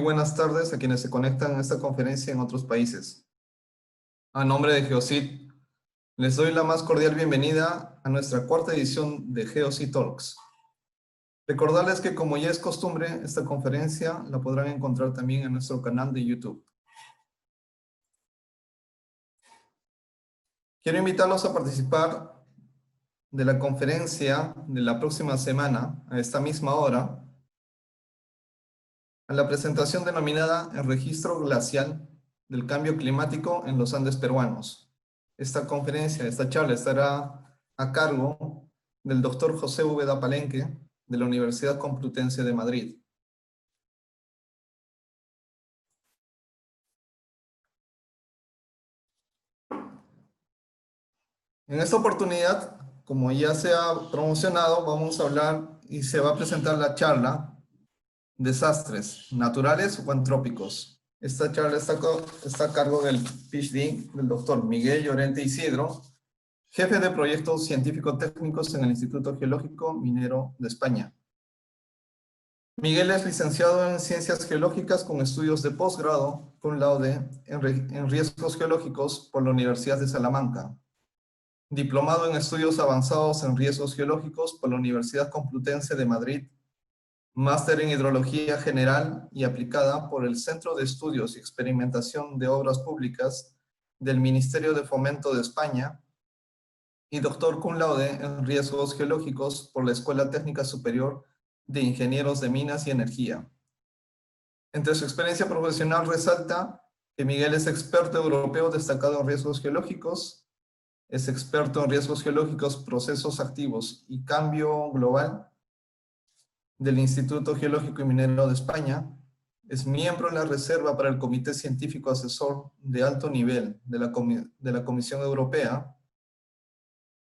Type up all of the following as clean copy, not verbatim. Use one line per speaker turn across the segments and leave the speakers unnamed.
buenas tardes a quienes se conectan a esta conferencia en otros países. A nombre de Geocid, les doy la más cordial bienvenida a nuestra cuarta edición de Geocid Talks. Recordarles que, como ya es costumbre, esta conferencia la podrán encontrar también en nuestro canal de YouTube. Quiero invitarlos a participar de la conferencia de la próxima semana, a esta misma hora, a la presentación denominada El Registro Glacial del Cambio Climático en los Andes Peruanos. Esta conferencia, esta charla estará a cargo del doctor José Úbeda Palenque de la Universidad Complutense de Madrid. En esta oportunidad, como ya se ha promocionado, vamos a hablar y se va a presentar la charla Desastres, naturales o antrópicos. Esta charla está a cargo del PhD, del doctor Miguel Llorente Isidro, jefe de proyectos científico-técnicos en el Instituto Geológico Minero de España. Miguel es licenciado en Ciencias Geológicas con estudios de posgrado cum laude en Riesgos Geológicos por la Universidad de Salamanca. Diplomado en Estudios Avanzados en Riesgos Geológicos por la Universidad Complutense de Madrid. Máster en Hidrología General y Aplicada por el Centro de Estudios y Experimentación de Obras Públicas del Ministerio de Fomento de España. Y doctor cum laude en Riesgos Geológicos por la Escuela Técnica Superior de Ingenieros de Minas y Energía. Entre su experiencia profesional resalta que Miguel es experto europeo destacado en riesgos geológicos, es experto en riesgos geológicos, procesos activos y cambio global del Instituto Geológico y Minero de España, es miembro en la Reserva para el Comité Científico Asesor de Alto Nivel de la Comisión Europea,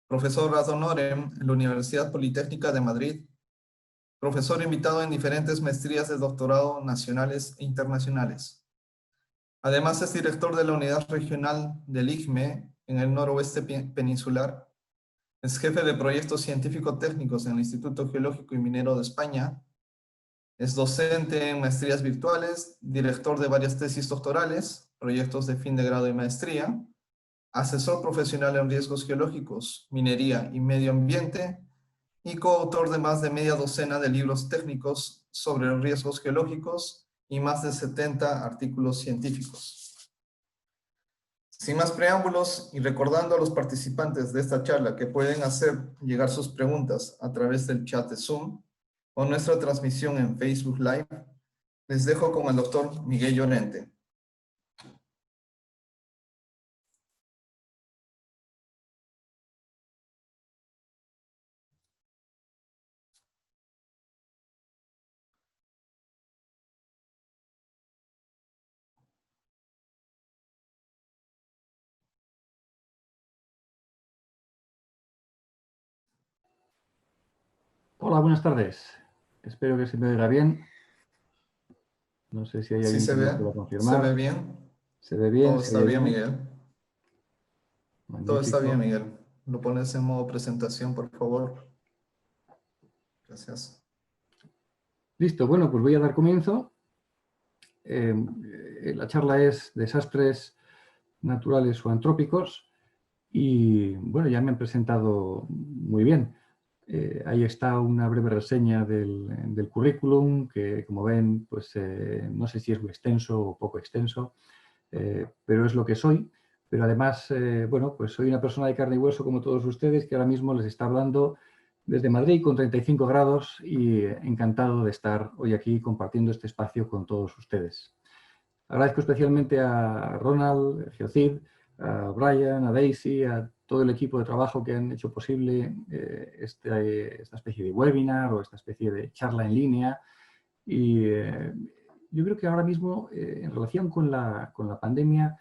profesor ad honorem en la Universidad Politécnica de Madrid, profesor invitado en diferentes maestrías de doctorado nacionales e internacionales. Además es director de la Unidad Regional del IGME en el noroeste peninsular. Es jefe de proyectos científico-técnicos en el Instituto Geológico y Minero de España. Es docente en maestrías virtuales, director de varias tesis doctorales, proyectos de fin de grado y maestría, asesor profesional en riesgos geológicos, minería y medio ambiente, y coautor de más de media docena de libros técnicos sobre riesgos geológicos y más de 70 artículos científicos. Sin más preámbulos y recordando a los participantes de esta charla que pueden hacer llegar sus preguntas a través del chat de Zoom o nuestra transmisión en Facebook Live, les dejo con el doctor Miguel Llorente.
Hola, buenas tardes. Espero que se me oiga bien. No sé si hay alguien que me lo pueda confirmar.
¿Se ve bien?
¿Se ve bien?
Todo está bien, Miguel.
Magnífico.
Todo está bien, Miguel. Lo pones en modo presentación, por favor. Gracias.
Listo, bueno, pues voy a dar comienzo. La charla es Desastres naturales o antrópicos y, bueno, ya me han presentado muy bien. Ahí está una breve reseña del currículum que, como ven, pues no sé si es muy extenso o poco extenso, pero es lo que soy. Pero además, bueno, pues soy una persona de carne y hueso como todos ustedes que ahora mismo les está hablando desde Madrid con 35 grados y encantado de estar hoy aquí compartiendo este espacio con todos ustedes. Agradezco especialmente a Ronald, a Geocid, a Brian, a Daisy, a todo el equipo de trabajo que han hecho posible esta especie de webinar o esta especie de charla en línea. Y yo creo que ahora mismo, en relación con la pandemia,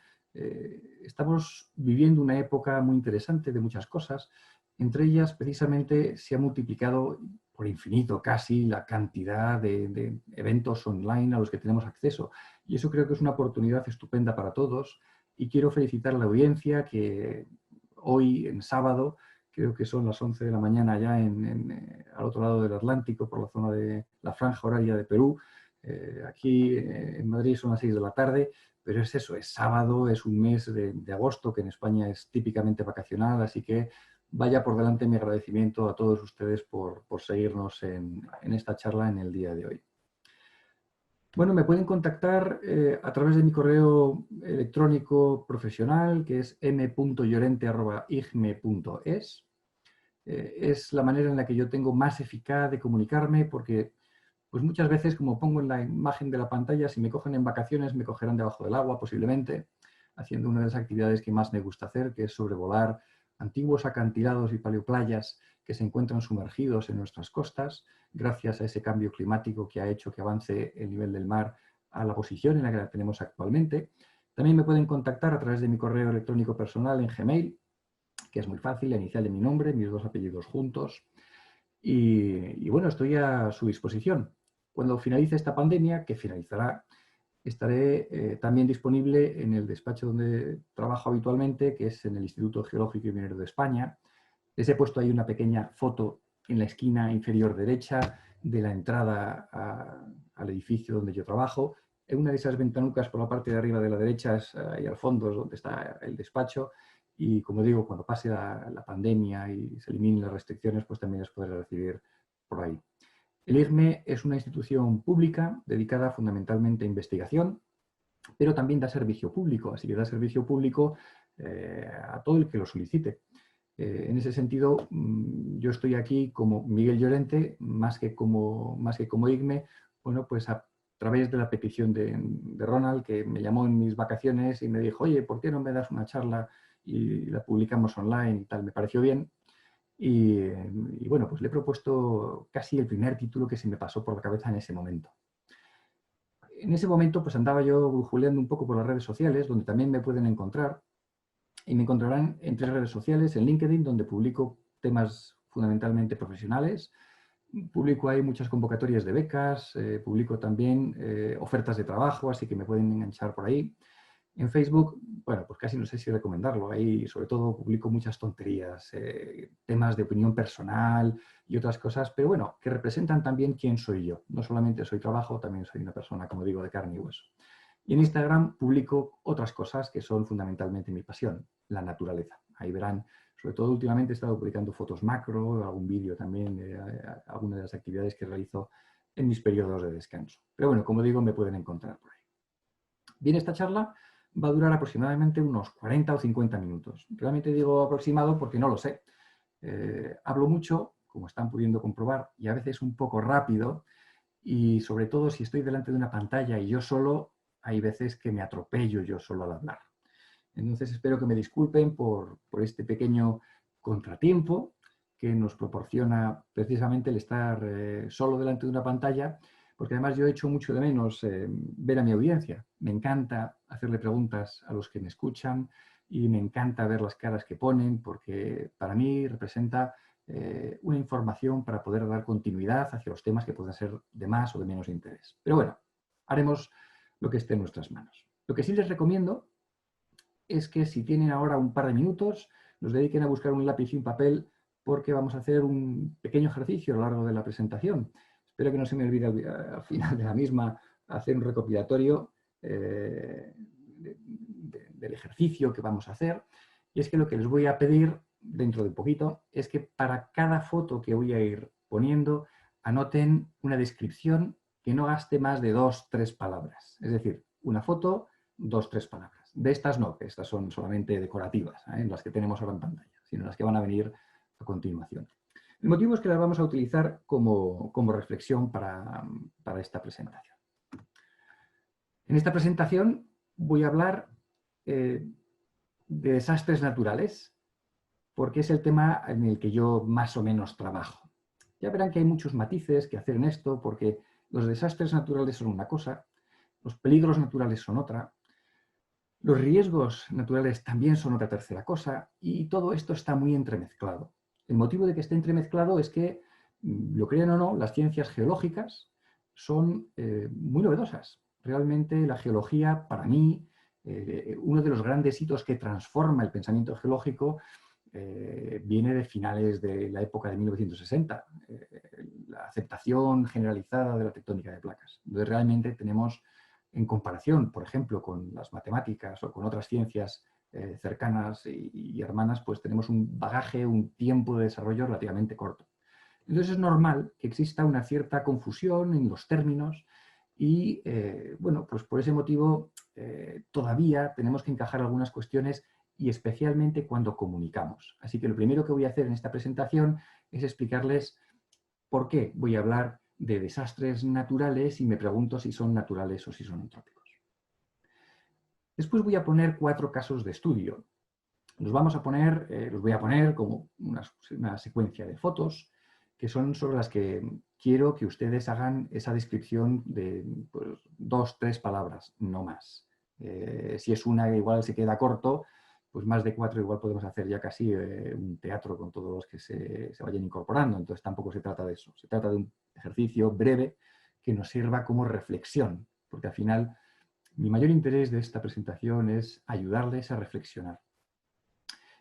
estamos viviendo una época muy interesante de muchas cosas. Entre ellas, precisamente, se ha multiplicado por infinito casi la cantidad de eventos online a los que tenemos acceso. Y eso creo que es una oportunidad estupenda para todos. Y quiero felicitar a la audiencia que hoy, en sábado, creo que son las 11 de la mañana ya al otro lado del Atlántico, por la zona de la franja horaria de Perú, Aquí en Madrid son las 6 de la tarde, pero es eso, es sábado, es un mes de agosto, que en España es típicamente vacacional, así que vaya por delante mi agradecimiento a todos ustedes por seguirnos en esta charla en el día de hoy. Bueno, me pueden contactar a través de mi correo electrónico profesional, que es m.llorente@igme.es. Es la manera en la que yo tengo más eficaz de comunicarme, porque pues muchas veces, como pongo en la imagen de la pantalla, si me cogen en vacaciones, me cogerán debajo del agua, posiblemente, haciendo una de las actividades que más me gusta hacer, que es sobrevolar antiguos acantilados y paleoplayas que se encuentran sumergidos en nuestras costas, gracias a ese cambio climático que ha hecho que avance el nivel del mar a la posición en la que la tenemos actualmente. También me pueden contactar a través de mi correo electrónico personal en Gmail, que es muy fácil, la inicial de mi nombre, mis dos apellidos juntos. Y bueno, estoy a su disposición. Cuando finalice esta pandemia, que finalizará, estaré también disponible en el despacho donde trabajo habitualmente, que es en el Instituto Geológico y Minero de España. Les he puesto ahí una pequeña foto en la esquina inferior derecha de la entrada al edificio donde yo trabajo. En una de esas ventanucas por la parte de arriba de la derecha es ahí al fondo es donde está el despacho. Y como digo, cuando pase la pandemia y se eliminen las restricciones, pues también les podré recibir por ahí. El IGME es una institución pública dedicada fundamentalmente a investigación, pero también da servicio público, así que da servicio público a todo el que lo solicite. En ese sentido, yo estoy aquí como Miguel Llorente, más que como IGME, bueno, pues a través de la petición de Ronald, que me llamó en mis vacaciones y me dijo, oye, ¿por qué no me das una charla y la publicamos online y tal? Me pareció bien. Y bueno, pues le he propuesto casi el primer título que se me pasó por la cabeza en ese momento. En ese momento pues andaba yo brujuleando un poco por las redes sociales, donde también me pueden encontrar, y me encontrarán en 3 redes sociales, en LinkedIn, donde publico temas fundamentalmente profesionales, publico ahí muchas convocatorias de becas, publico también ofertas de trabajo, así que me pueden enganchar por ahí. En Facebook, bueno, pues casi no sé si recomendarlo. Ahí sobre todo publico muchas tonterías, temas de opinión personal y otras cosas, pero bueno, que representan también quién soy yo. No solamente soy trabajo, también soy una persona, como digo, de carne y hueso. Y en Instagram publico otras cosas que son fundamentalmente mi pasión, la naturaleza. Ahí verán, sobre todo últimamente he estado publicando fotos macro, algún vídeo también, algunas de las actividades que realizo en mis periodos de descanso. Pero bueno, como digo, me pueden encontrar por ahí. Bien, esta charla va a durar aproximadamente unos 40 o 50 minutos. Realmente digo aproximado porque no lo sé. Hablo mucho, como están pudiendo comprobar, y a veces un poco rápido, y sobre todo si estoy delante de una pantalla y yo solo, hay veces que me atropello yo solo al hablar. Entonces espero que me disculpen por este pequeño contratiempo que nos proporciona precisamente el estar solo delante de una pantalla, porque además yo echo mucho de menos ver a mi audiencia. Me encanta hacerle preguntas a los que me escuchan y me encanta ver las caras que ponen, porque para mí representa una información para poder dar continuidad hacia los temas que puedan ser de más o de menos interés. Pero bueno, haremos lo que esté en nuestras manos. Lo que sí les recomiendo es que si tienen ahora un par de minutos, nos dediquen a buscar un lápiz y un papel, porque vamos a hacer un pequeño ejercicio a lo largo de la presentación. Espero que no se me olvide al final de la misma hacer un recopilatorio del ejercicio que vamos a hacer. Y es que lo que les voy a pedir dentro de un poquito es que para cada foto que voy a ir poniendo, anoten una descripción que no gaste más de 2 o 3 palabras. Es decir, una foto, 2 o 3 palabras. De estas no, que estas son solamente decorativas, las que tenemos ahora en pantalla, sino las que van a venir a continuación. El motivo es que las vamos a utilizar como reflexión para esta presentación. En esta presentación voy a hablar de desastres naturales, porque es el tema en el que yo más o menos trabajo. Ya verán que hay muchos matices que hacer en esto, porque los desastres naturales son una cosa, los peligros naturales son otra, los riesgos naturales también son otra tercera cosa, y todo esto está muy entremezclado. El motivo de que esté entremezclado es que, lo crean o no, las ciencias geológicas son muy novedosas. Realmente la geología, para mí, uno de los grandes hitos que transforma el pensamiento geológico viene de finales de la época de 1960. aceptación generalizada de la tectónica de placas. Entonces, realmente tenemos, en comparación, por ejemplo, con las matemáticas o con otras ciencias cercanas y hermanas, pues tenemos un bagaje, un tiempo de desarrollo relativamente corto. Entonces es normal que exista una cierta confusión en los términos y, bueno, pues por ese motivo todavía tenemos que encajar algunas cuestiones y especialmente cuando comunicamos. Así que lo primero que voy a hacer en esta presentación es explicarles por qué voy a hablar de desastres naturales y me pregunto si son naturales o si son antrópicos. Después voy a poner 4 casos de estudio. Los voy a poner como una secuencia de fotos que son sobre las que quiero que ustedes hagan esa descripción de pues, 2, 3 palabras, no más. Si es una igual se queda corto, pues más de 4 igual podemos hacer ya casi un teatro con todos los que se vayan incorporando. Entonces tampoco se trata de eso. Se trata de un ejercicio breve que nos sirva como reflexión, porque al final mi mayor interés de esta presentación es ayudarles a reflexionar.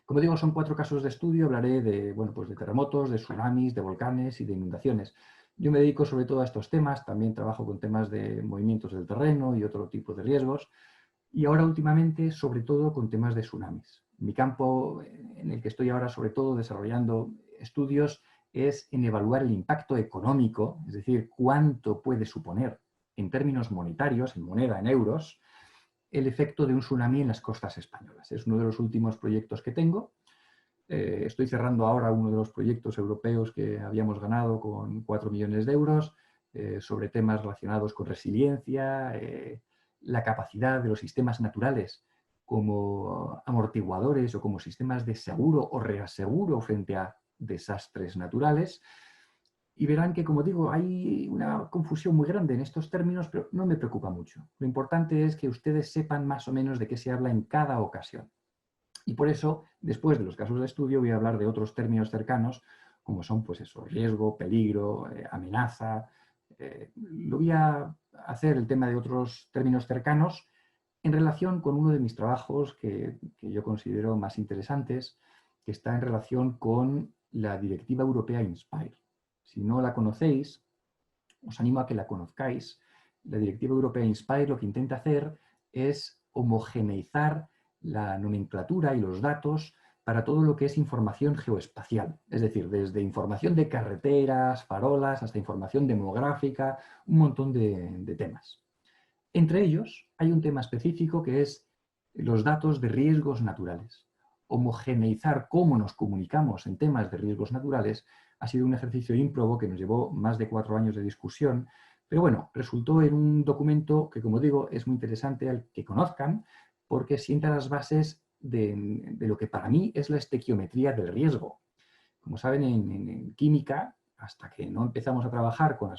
Como digo, son 4 casos de estudio. Hablaré de, bueno, pues de terremotos, de tsunamis, de volcanes y de inundaciones. Yo me dedico sobre todo a estos temas. También trabajo con temas de movimientos del terreno y otro tipo de riesgos. Y ahora últimamente, sobre todo, con temas de tsunamis. Mi campo en el que estoy ahora, sobre todo, desarrollando estudios es en evaluar el impacto económico, es decir, cuánto puede suponer en términos monetarios, en moneda, en euros, el efecto de un tsunami en las costas españolas. Es uno de los últimos proyectos que tengo. Estoy cerrando ahora uno de los proyectos europeos que habíamos ganado con 4 millones de euros sobre temas relacionados con resiliencia, la capacidad de los sistemas naturales como amortiguadores o como sistemas de seguro o reaseguro frente a desastres naturales. Y verán que, como digo, hay una confusión muy grande en estos términos, pero no me preocupa mucho. Lo importante es que ustedes sepan más o menos de qué se habla en cada ocasión. Y por eso, después de los casos de estudio, voy a hablar de otros términos cercanos, como son, pues eso, riesgo, peligro, amenaza. Lo voy a hacer el tema de otros términos cercanos en relación con uno de mis trabajos que yo considero más interesantes, que está en relación con la Directiva Europea INSPIRE. Si no la conocéis, os animo a que la conozcáis. La Directiva Europea INSPIRE lo que intenta hacer es homogeneizar la nomenclatura y los datos para todo lo que es información geoespacial. Es decir, desde información de carreteras, farolas, hasta información demográfica, un montón de temas. Entre ellos hay un tema específico que es los datos de riesgos naturales. Homogeneizar cómo nos comunicamos en temas de riesgos naturales ha sido un ejercicio ímprobo que nos llevó más de 4 años de discusión, pero bueno, resultó en un documento que, como digo, es muy interesante al que conozcan porque sienta las bases de lo que para mí es la estequiometría del riesgo. Como saben, en química, hasta que no empezamos a trabajar con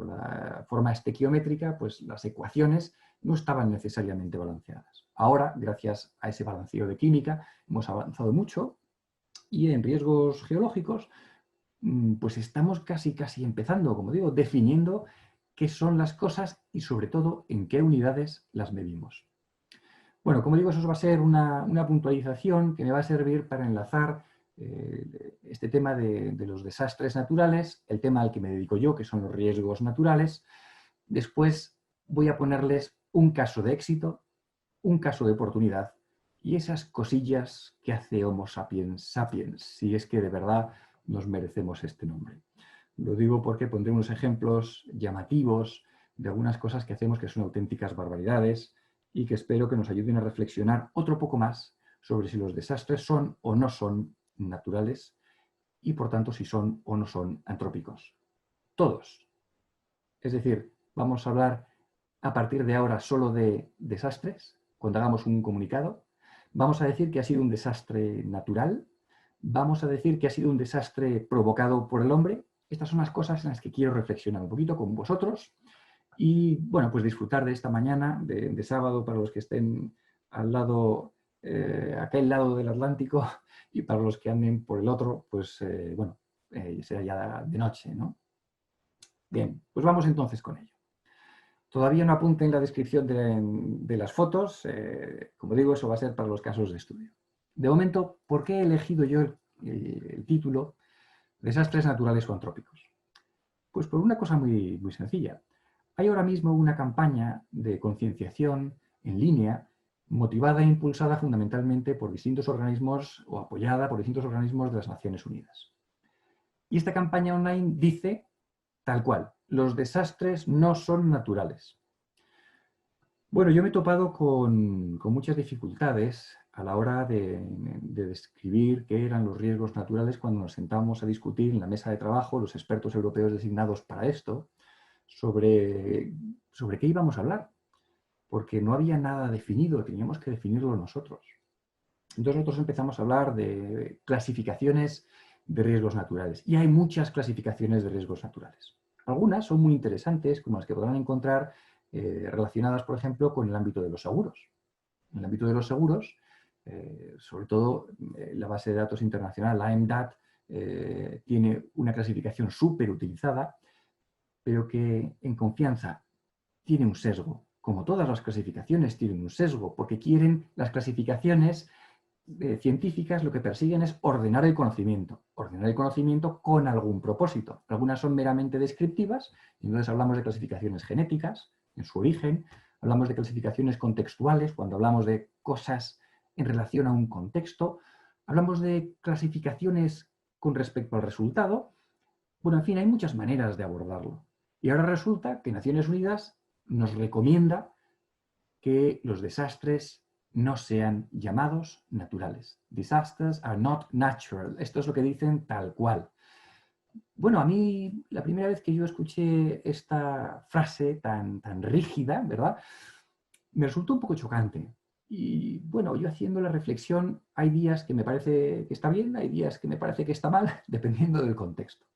la forma estequiométrica, pues las ecuaciones no estaban necesariamente balanceadas. Ahora, gracias a ese balanceo de química, hemos avanzado mucho y en riesgos geológicos pues estamos casi empezando, como digo, definiendo qué son las cosas y sobre todo en qué unidades las medimos. Bueno, como digo, eso va a ser una puntualización que me va a servir para enlazar este tema de los desastres naturales, el tema al que me dedico yo, que son los riesgos naturales. Después voy a ponerles un caso de éxito, un caso de oportunidad y esas cosillas que hace Homo sapiens sapiens, si es que de verdad nos merecemos este nombre. Lo digo porque pondré unos ejemplos llamativos de algunas cosas que hacemos que son auténticas barbaridades y que espero que nos ayuden a reflexionar otro poco más sobre si los desastres son o no son naturales y, por tanto, si son o no son antrópicos. Todos. Es decir, vamos a hablar a partir de ahora solo de desastres, cuando hagamos un comunicado. Vamos a decir que ha sido un desastre natural. Vamos a decir que ha sido un desastre provocado por el hombre. Estas son las cosas en las que quiero reflexionar un poquito con vosotros y, bueno, pues disfrutar de esta mañana de sábado para los que estén al lado, aquel lado del Atlántico, y para los que anden por el otro, pues, bueno, será ya de noche, ¿no? Bien, pues vamos entonces con ello. Todavía no apunten la descripción de las fotos, como digo, eso va a ser para los casos de estudio. De momento, ¿por qué he elegido yo el título Desastres naturales o antrópicos? Pues por una cosa muy, muy sencilla. Hay ahora mismo una campaña de concienciación en línea motivada e impulsada fundamentalmente por distintos organismos o apoyada por distintos organismos de las Naciones Unidas. Y esta campaña online dice tal cual: los desastres no son naturales. Bueno, yo me he topado con muchas dificultades a la hora de describir qué eran los riesgos naturales cuando nos sentamos a discutir en la mesa de trabajo, los expertos europeos designados para esto, sobre qué íbamos a hablar, porque no había nada definido, teníamos que definirlo nosotros. Entonces nosotros empezamos a hablar de clasificaciones de riesgos naturales, y hay muchas clasificaciones de riesgos naturales. Algunas son muy interesantes, como las que podrán encontrar relacionadas, por ejemplo, con el ámbito de los seguros. En el ámbito de los seguros, sobre todo la base de datos internacional, la EMDAT, tiene una clasificación súper utilizada, pero que en confianza tiene un sesgo. Como todas las clasificaciones tienen un sesgo, porque quieren las clasificaciones científicas, lo que persiguen es ordenar el conocimiento con algún propósito. Algunas son meramente descriptivas, y entonces hablamos de clasificaciones genéticas en su origen, hablamos de clasificaciones contextuales cuando hablamos de cosas en relación a un contexto, hablamos de clasificaciones con respecto al resultado. Bueno, en fin, hay muchas maneras de abordarlo. Y ahora resulta que Naciones Unidas nos recomienda que los desastres no sean llamados naturales. Disasters are not natural. Esto es lo que dicen tal cual. Bueno, a mí la primera vez que yo escuché esta frase tan rígida, ¿verdad?, me resultó un poco chocante. Y bueno, yo haciendo la reflexión, hay días que me parece que está bien, hay días que me parece que está mal, dependiendo del contexto.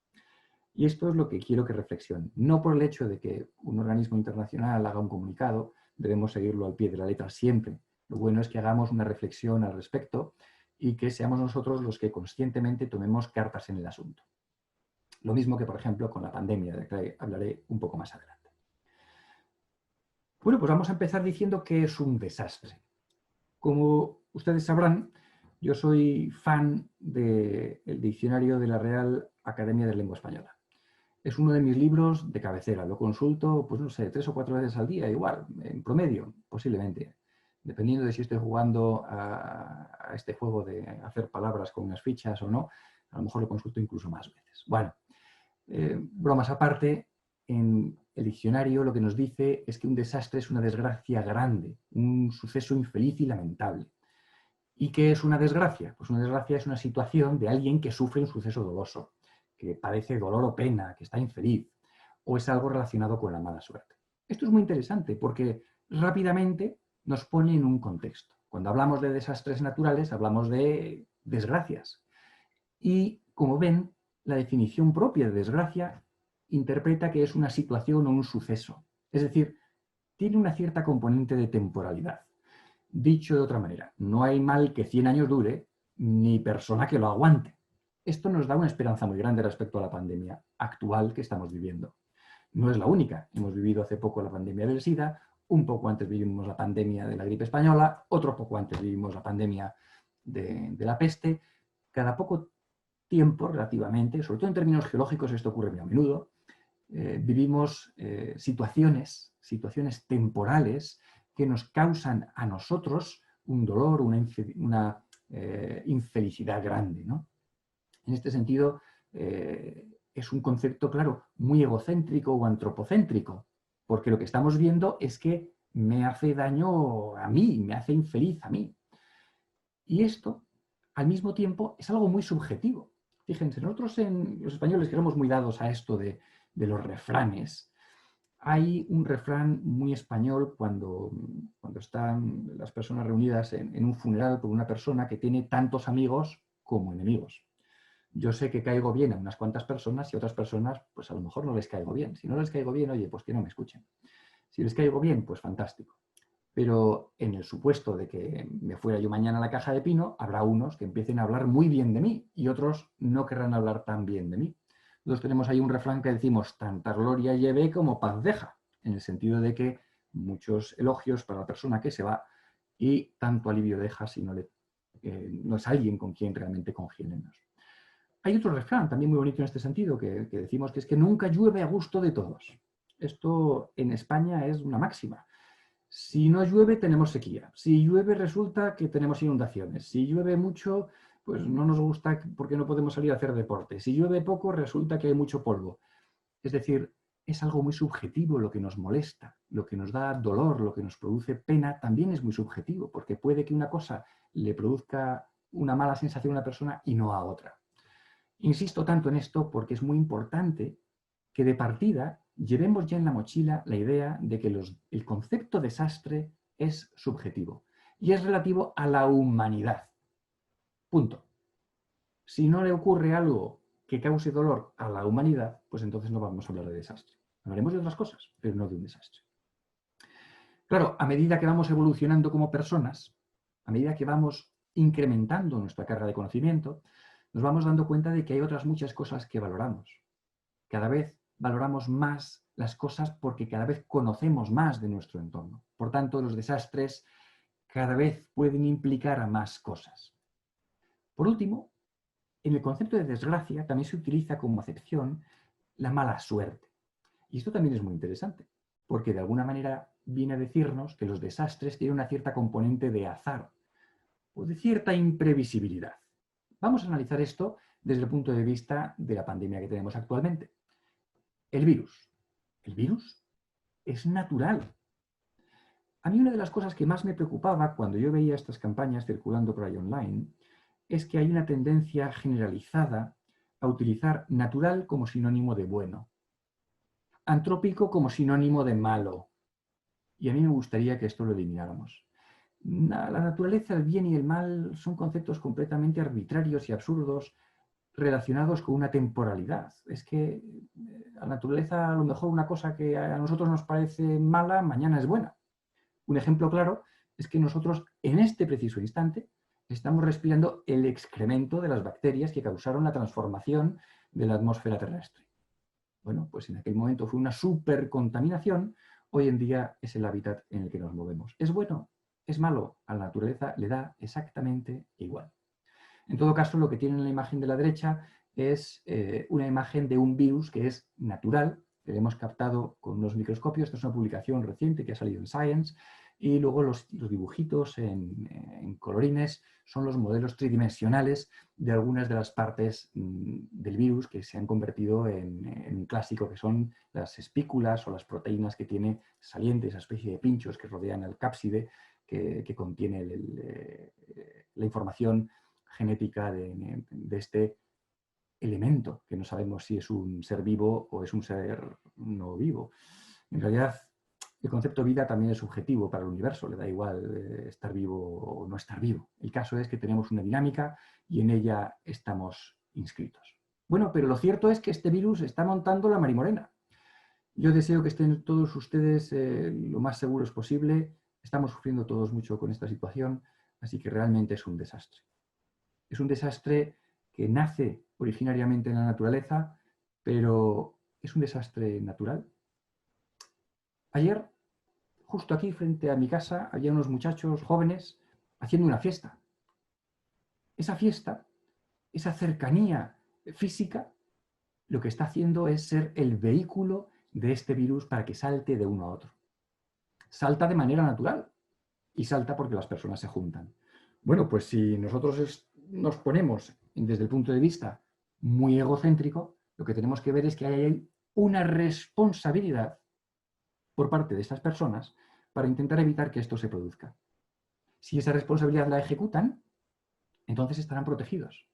Y esto es lo que quiero que reflexionen. No por el hecho de que un organismo internacional haga un comunicado, debemos seguirlo al pie de la letra siempre. Lo bueno es que hagamos una reflexión al respecto y que seamos nosotros los que conscientemente tomemos cartas en el asunto. Lo mismo que, por ejemplo, con la pandemia, de la que hablaré un poco más adelante. Bueno, pues vamos a empezar diciendo que es un desastre. Como ustedes sabrán, yo soy fan del diccionario de la Real Academia de Lengua Española. Es uno de mis libros de cabecera. Lo consulto, pues no sé, 3 o 4 veces al día, igual, en promedio, posiblemente. Dependiendo de si estoy jugando a este juego de hacer palabras con unas fichas o no, a lo mejor lo consulto incluso más veces. Bueno, bromas aparte, en el diccionario lo que nos dice es que un desastre es una desgracia grande, un suceso infeliz y lamentable. ¿Y qué es una desgracia? Pues una desgracia es una situación de alguien que sufre un suceso doloso, que padece dolor o pena, que está infeliz, o es algo relacionado con la mala suerte. Esto es muy interesante porque rápidamente nos pone en un contexto. Cuando hablamos de desastres naturales, hablamos de desgracias. Y, como ven, la definición propia de desgracia interpreta que es una situación o un suceso. Es decir, tiene una cierta componente de temporalidad. Dicho de otra manera, no hay mal que 100 años dure, ni persona que lo aguante. Esto nos da una esperanza muy grande respecto a la pandemia actual que estamos viviendo. No es la única. Hemos vivido hace poco la pandemia del SIDA, un poco antes vivimos la pandemia de la gripe española, otro poco antes vivimos la pandemia de la peste. Cada poco tiempo, relativamente, sobre todo en términos geológicos, esto ocurre muy a menudo, vivimos situaciones temporales que nos causan a nosotros un dolor, una infelicidad grande, ¿no? En este sentido, es un concepto, claro, muy egocéntrico o antropocéntrico, porque lo que estamos viendo es que me hace daño a mí, me hace infeliz a mí. Y esto, al mismo tiempo, es algo muy subjetivo. Fíjense, nosotros los españoles, que somos muy dados a esto de los refranes, hay un refrán muy español cuando están las personas reunidas en un funeral por una persona que tiene tantos amigos como enemigos. Yo sé que caigo bien a unas cuantas personas y a otras personas, pues a lo mejor no les caigo bien. Si no les caigo bien, oye, pues que no me escuchen. Si les caigo bien, pues fantástico. Pero en el supuesto de que me fuera yo mañana a la Caja de Pino, habrá unos que empiecen a hablar muy bien de mí y otros no querrán hablar tan bien de mí. Nosotros tenemos ahí un refrán que decimos, tanta gloria lleve como paz deja, en el sentido de que muchos elogios para la persona que se va y tanto alivio deja si no es alguien con quien realmente congiemos. Hay otro refrán también muy bonito en este sentido, que decimos que es que nunca llueve a gusto de todos. Esto en España es una máxima. Si no llueve, tenemos sequía. Si llueve, resulta que tenemos inundaciones. Si llueve mucho, pues no nos gusta porque no podemos salir a hacer deporte. Si llueve poco, resulta que hay mucho polvo. Es decir, es algo muy subjetivo lo que nos molesta, lo que nos da dolor, lo que nos produce pena, también es muy subjetivo, porque puede que una cosa le produzca una mala sensación a una persona y no a otra. Insisto tanto en esto porque es muy importante que de partida llevemos ya en la mochila la idea de que el concepto desastre es subjetivo y es relativo a la humanidad. Punto. Si no le ocurre algo que cause dolor a la humanidad, pues entonces no vamos a hablar de desastre. Hablaremos de otras cosas, pero no de un desastre. Claro, a medida que vamos evolucionando como personas, a medida que vamos incrementando nuestra carga de conocimiento, nos vamos dando cuenta de que hay otras muchas cosas que valoramos. Cada vez valoramos más las cosas porque cada vez conocemos más de nuestro entorno. Por tanto, los desastres cada vez pueden implicar a más cosas. Por último, en el concepto de desgracia también se utiliza como acepción la mala suerte. Y esto también es muy interesante, porque de alguna manera viene a decirnos que los desastres tienen una cierta componente de azar o de cierta imprevisibilidad. Vamos a analizar esto desde el punto de vista de la pandemia que tenemos actualmente. El virus. ¿El virus? Es natural. A mí una de las cosas que más me preocupaba cuando yo veía estas campañas circulando por ahí online es que hay una tendencia generalizada a utilizar natural como sinónimo de bueno, antrópico como sinónimo de malo. Y a mí me gustaría que esto lo elimináramos. La naturaleza, el bien y el mal son conceptos completamente arbitrarios y absurdos relacionados con una temporalidad. Es que a la naturaleza a lo mejor una cosa que a nosotros nos parece mala, mañana es buena. Un ejemplo claro es que nosotros en este preciso instante estamos respirando el excremento de las bacterias que causaron la transformación de la atmósfera terrestre. Bueno, pues en aquel momento fue una supercontaminación, hoy en día es el hábitat en el que nos movemos. ¿Es bueno? ¿Es malo? A la naturaleza le da exactamente igual. En todo caso, lo que tiene en la imagen de la derecha es una imagen de un virus que es natural, que hemos captado con unos microscopios. Esta es una publicación reciente que ha salido en Science. Y luego los dibujitos en colorines son los modelos tridimensionales de algunas de las partes del virus que se han convertido en un clásico, que son las espículas o las proteínas que tiene saliente, esa especie de pinchos que rodean al cápside que contiene la información genética de este elemento, que no sabemos si es un ser vivo o es un ser no vivo. En realidad, el concepto vida también es subjetivo para el universo, le da igual estar vivo o no estar vivo. El caso es que tenemos una dinámica y en ella estamos inscritos. Bueno, pero lo cierto es que este virus está montando la marimorena. Yo deseo que estén todos ustedes lo más seguros posible. Estamos sufriendo todos mucho con esta situación, así que realmente es un desastre. Es un desastre que nace originariamente en la naturaleza, pero es un desastre natural. Ayer, justo aquí frente a mi casa, había unos muchachos jóvenes haciendo una fiesta. Esa fiesta, esa cercanía física, lo que está haciendo es ser el vehículo de este virus para que salte de uno a otro. Salta de manera natural y salta porque las personas se juntan. Bueno, pues si nosotros nos ponemos desde el punto de vista muy egocéntrico, lo que tenemos que ver es que hay una responsabilidad por parte de estas personas para intentar evitar que esto se produzca. Si esa responsabilidad la ejecutan, entonces estarán protegidos.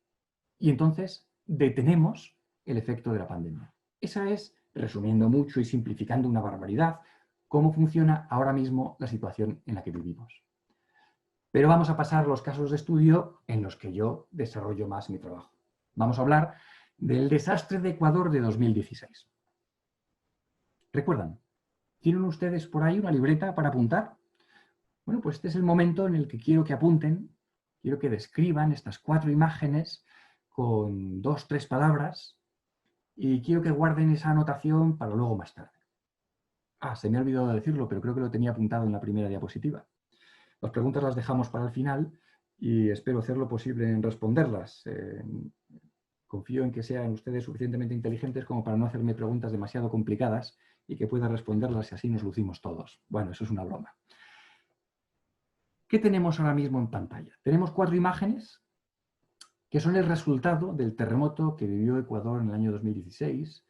Y entonces detenemos el efecto de la pandemia. Esa es, resumiendo mucho y simplificando una barbaridad, cómo funciona ahora mismo la situación en la que vivimos. Pero vamos a pasar a los casos de estudio en los que yo desarrollo más mi trabajo. Vamos a hablar del desastre de Ecuador de 2016. ¿Recuerdan? ¿Tienen ustedes por ahí una libreta para apuntar? Bueno, pues este es el momento en el que quiero que apunten, quiero que describan estas 4 imágenes con 2 o 3 palabras y quiero que guarden esa anotación para luego más tarde. Se me ha olvidado decirlo, pero creo que lo tenía apuntado en la primera diapositiva. Las preguntas las dejamos para el final y espero hacer lo posible en responderlas. Confío en que sean ustedes suficientemente inteligentes como para no hacerme preguntas demasiado complicadas y que pueda responderlas y así nos lucimos todos. Bueno, eso es una broma. ¿Qué tenemos ahora mismo en pantalla? Tenemos 4 imágenes que son el resultado del terremoto que vivió Ecuador en el año 2016.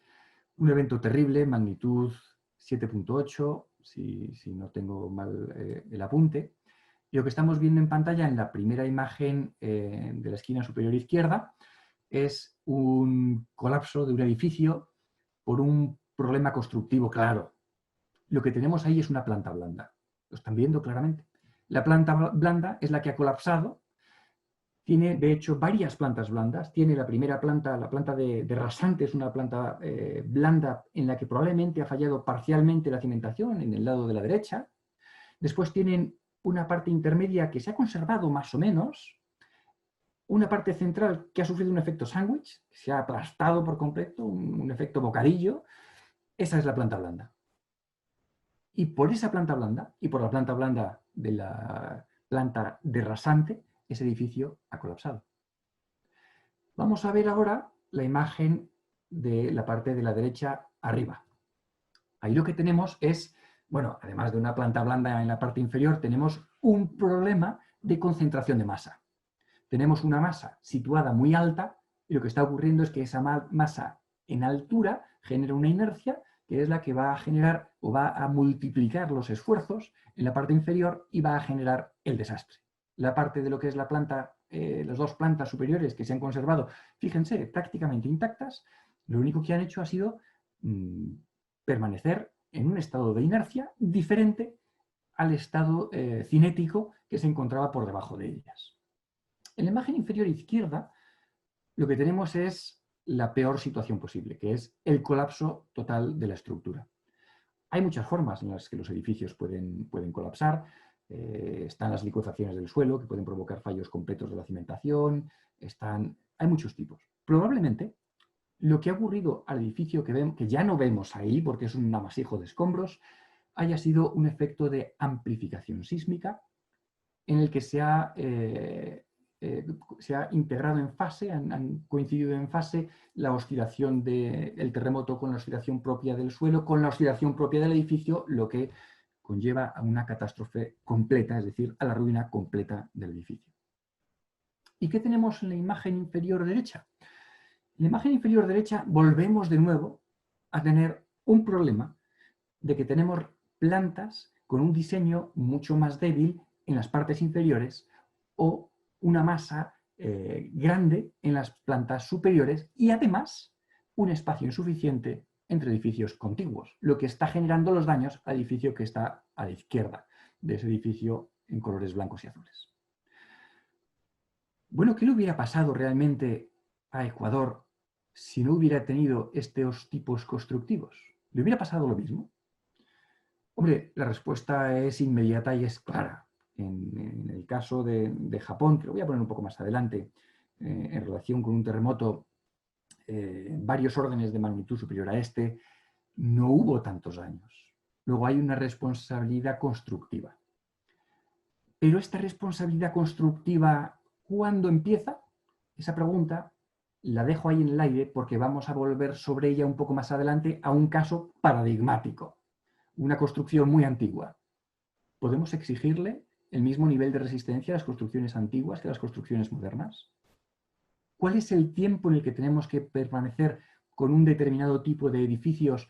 Un evento terrible, magnitud 7.8, si no tengo mal el apunte. Y lo que estamos viendo en pantalla en la primera imagen de la esquina superior izquierda es un colapso de un edificio por un problema constructivo claro. Lo que tenemos ahí es una planta blanda. ¿Lo están viendo claramente? La planta blanda es la que ha colapsado. Tiene, de hecho, varias plantas blandas. Tiene la primera planta, la planta de rasante, es una planta blanda en la que probablemente ha fallado parcialmente la cimentación en el lado de la derecha. Después tienen una parte intermedia que se ha conservado más o menos. Una parte central que ha sufrido un efecto sándwich, que se ha aplastado por completo, un efecto bocadillo. Esa es la planta blanda. Y por esa planta blanda, y por la planta blanda de la planta de rasante, ese edificio ha colapsado. Vamos a ver ahora la imagen de la parte de la derecha arriba. Ahí lo que tenemos es, bueno, además de una planta blanda en la parte inferior, tenemos un problema de concentración de masa. Tenemos una masa situada muy alta y lo que está ocurriendo es que esa masa en altura genera una inercia que es la que va a generar o va a multiplicar los esfuerzos en la parte inferior y va a generar el desastre. La parte de lo que es la planta, las 2 plantas superiores que se han conservado, fíjense, prácticamente intactas, lo único que han hecho ha sido permanecer en un estado de inercia diferente al estado cinético que se encontraba por debajo de ellas. En la imagen inferior izquierda lo que tenemos es la peor situación posible, que es el colapso total de la estructura. Hay muchas formas en las que los edificios pueden colapsar. Están las licuefacciones del suelo, que pueden provocar fallos completos de la cimentación. Hay muchos tipos. Probablemente lo que ha ocurrido al edificio que ya no vemos ahí, porque es un amasijo de escombros, haya sido un efecto de amplificación sísmica en el que se ha integrado en fase, han coincidido en fase la oscilación del terremoto con la oscilación propia del suelo, con la oscilación propia del edificio, lo que conlleva a una catástrofe completa, es decir, a la ruina completa del edificio. ¿Y qué tenemos en la imagen inferior derecha? En la imagen inferior derecha volvemos de nuevo a tener un problema de que tenemos plantas con un diseño mucho más débil en las partes inferiores o una masa grande en las plantas superiores y además un espacio insuficiente entre edificios contiguos, lo que está generando los daños al edificio que está a la izquierda de ese edificio en colores blancos y azules. Bueno, ¿qué le hubiera pasado realmente a Ecuador si no hubiera tenido estos tipos constructivos? ¿Le hubiera pasado lo mismo? Hombre, la respuesta es inmediata y es clara. En el caso de Japón, que lo voy a poner un poco más adelante, en relación con un terremoto varios órdenes de magnitud superior a este, no hubo tantos daños. Luego hay una responsabilidad constructiva. Pero esta responsabilidad constructiva, ¿cuándo empieza? Esa pregunta la dejo ahí en el aire porque vamos a volver sobre ella un poco más adelante a un caso paradigmático. Una construcción muy antigua. ¿Podemos exigirle el mismo nivel de resistencia a las construcciones antiguas que a las construcciones modernas? ¿Cuál es el tiempo en el que tenemos que permanecer con un determinado tipo de edificios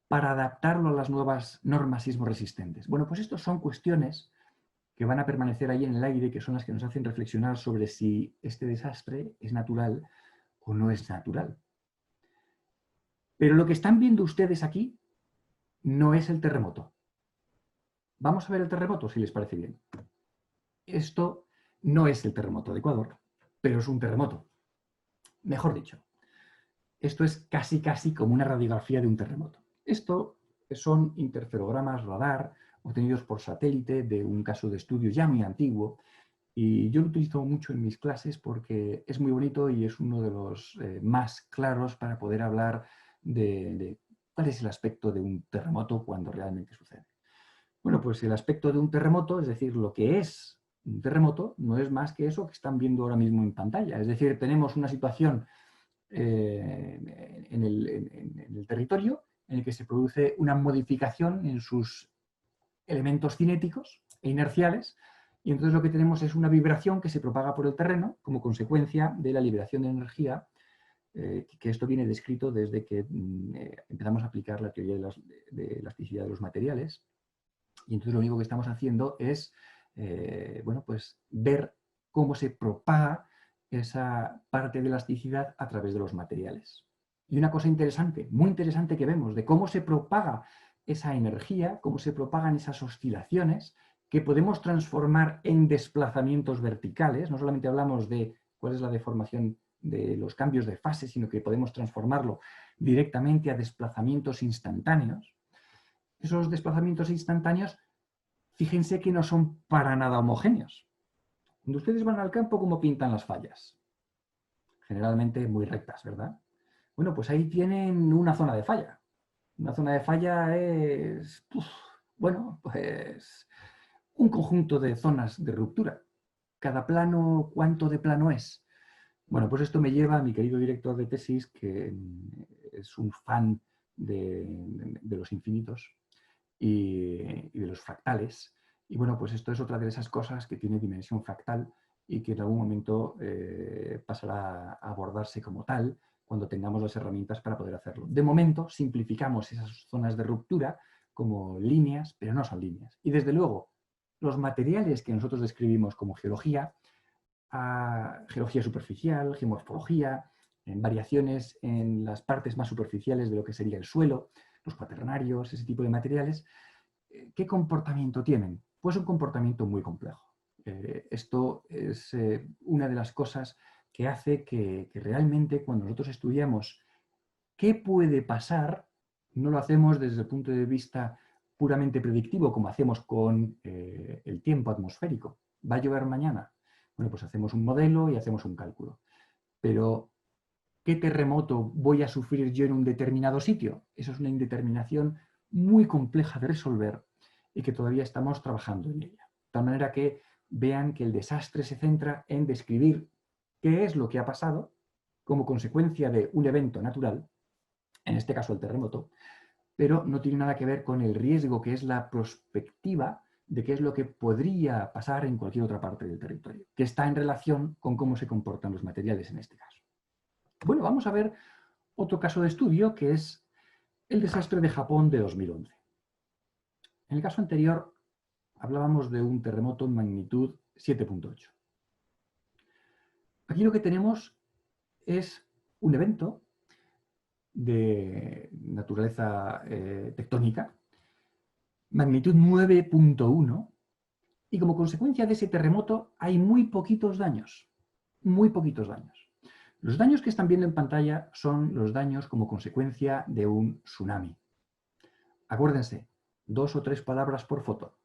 para adaptarlo a las nuevas normas sismoresistentes? Bueno, pues estas son cuestiones que van a permanecer ahí en el aire, que son las que nos hacen reflexionar sobre si este desastre es natural o no es natural. Pero lo que están viendo ustedes aquí no es el terremoto. Vamos a ver el terremoto, si les parece bien. Esto no es el terremoto de Ecuador, pero es un terremoto. Mejor dicho, esto es casi como una radiografía de un terremoto. Esto son interferogramas radar obtenidos por satélite de un caso de estudio ya muy antiguo y yo lo utilizo mucho en mis clases porque es muy bonito y es uno de los más claros para poder hablar de cuál es el aspecto de un terremoto cuando realmente sucede. Bueno, pues el aspecto de un terremoto, es decir, lo que es un terremoto, no es más que eso que están viendo ahora mismo en pantalla. Es decir, tenemos una situación en el territorio, en el que se produce una modificación en sus elementos cinéticos e inerciales, y entonces lo que tenemos es una vibración que se propaga por el terreno como consecuencia de la liberación de energía, que esto viene descrito desde que empezamos a aplicar la teoría de elasticidad de los materiales. Y entonces lo único que estamos haciendo es bueno, pues ver cómo se propaga esa parte de elasticidad a través de los materiales. Y una cosa interesante, muy interesante que vemos de cómo se propaga esa energía, cómo se propagan esas oscilaciones, que podemos transformar en desplazamientos verticales. No solamente hablamos de cuál es la deformación de los cambios de fase, sino que podemos transformarlo directamente a desplazamientos instantáneos. Esos desplazamientos instantáneos, fíjense que no son para nada homogéneos. Cuando ustedes van al campo, ¿cómo pintan las fallas? Generalmente muy rectas, ¿verdad? Bueno, pues ahí tienen una zona de falla. Una zona de falla es, bueno, pues un conjunto de zonas de ruptura. Cada plano, ¿cuánto de plano es? Bueno, pues esto me lleva a mi querido director de tesis, que es un fan de los infinitos y de los fractales. Y bueno, pues esto es otra de esas cosas que tiene dimensión fractal y que en algún momento pasará a abordarse como tal cuando tengamos las herramientas para poder hacerlo. De momento simplificamos esas zonas de ruptura como líneas, pero no son líneas. Y desde luego, los materiales que nosotros describimos como geología, geología superficial, geomorfología, en variaciones en las partes más superficiales de lo que sería el suelo, los cuaternarios, ese tipo de materiales, ¿qué comportamiento tienen? Pues un comportamiento muy complejo. Esto es una de las cosas que hace que realmente cuando nosotros estudiamos qué puede pasar, no lo hacemos desde el punto de vista puramente predictivo, como hacemos con el tiempo atmosférico. ¿Va a llover mañana? Bueno, pues hacemos un modelo y hacemos un cálculo. Pero, ¿qué terremoto voy a sufrir yo en un determinado sitio? Eso es una indeterminación muy compleja de resolver y que todavía estamos trabajando en ella. De tal manera que vean que el desastre se centra en describir qué es lo que ha pasado como consecuencia de un evento natural, en este caso el terremoto, pero no tiene nada que ver con el riesgo, que es la prospectiva de qué es lo que podría pasar en cualquier otra parte del territorio, que está en relación con cómo se comportan los materiales en este caso. Bueno, vamos a ver otro caso de estudio, que es el desastre de Japón de 2011. En el caso anterior hablábamos de un terremoto en magnitud 7.8. Aquí lo que tenemos es un evento de naturaleza tectónica, magnitud 9.1, y como consecuencia de ese terremoto hay muy poquitos daños, muy poquitos daños. Los daños que están viendo en pantalla son los daños como consecuencia de un tsunami. Acuérdense, 2 o 3 palabras por foto.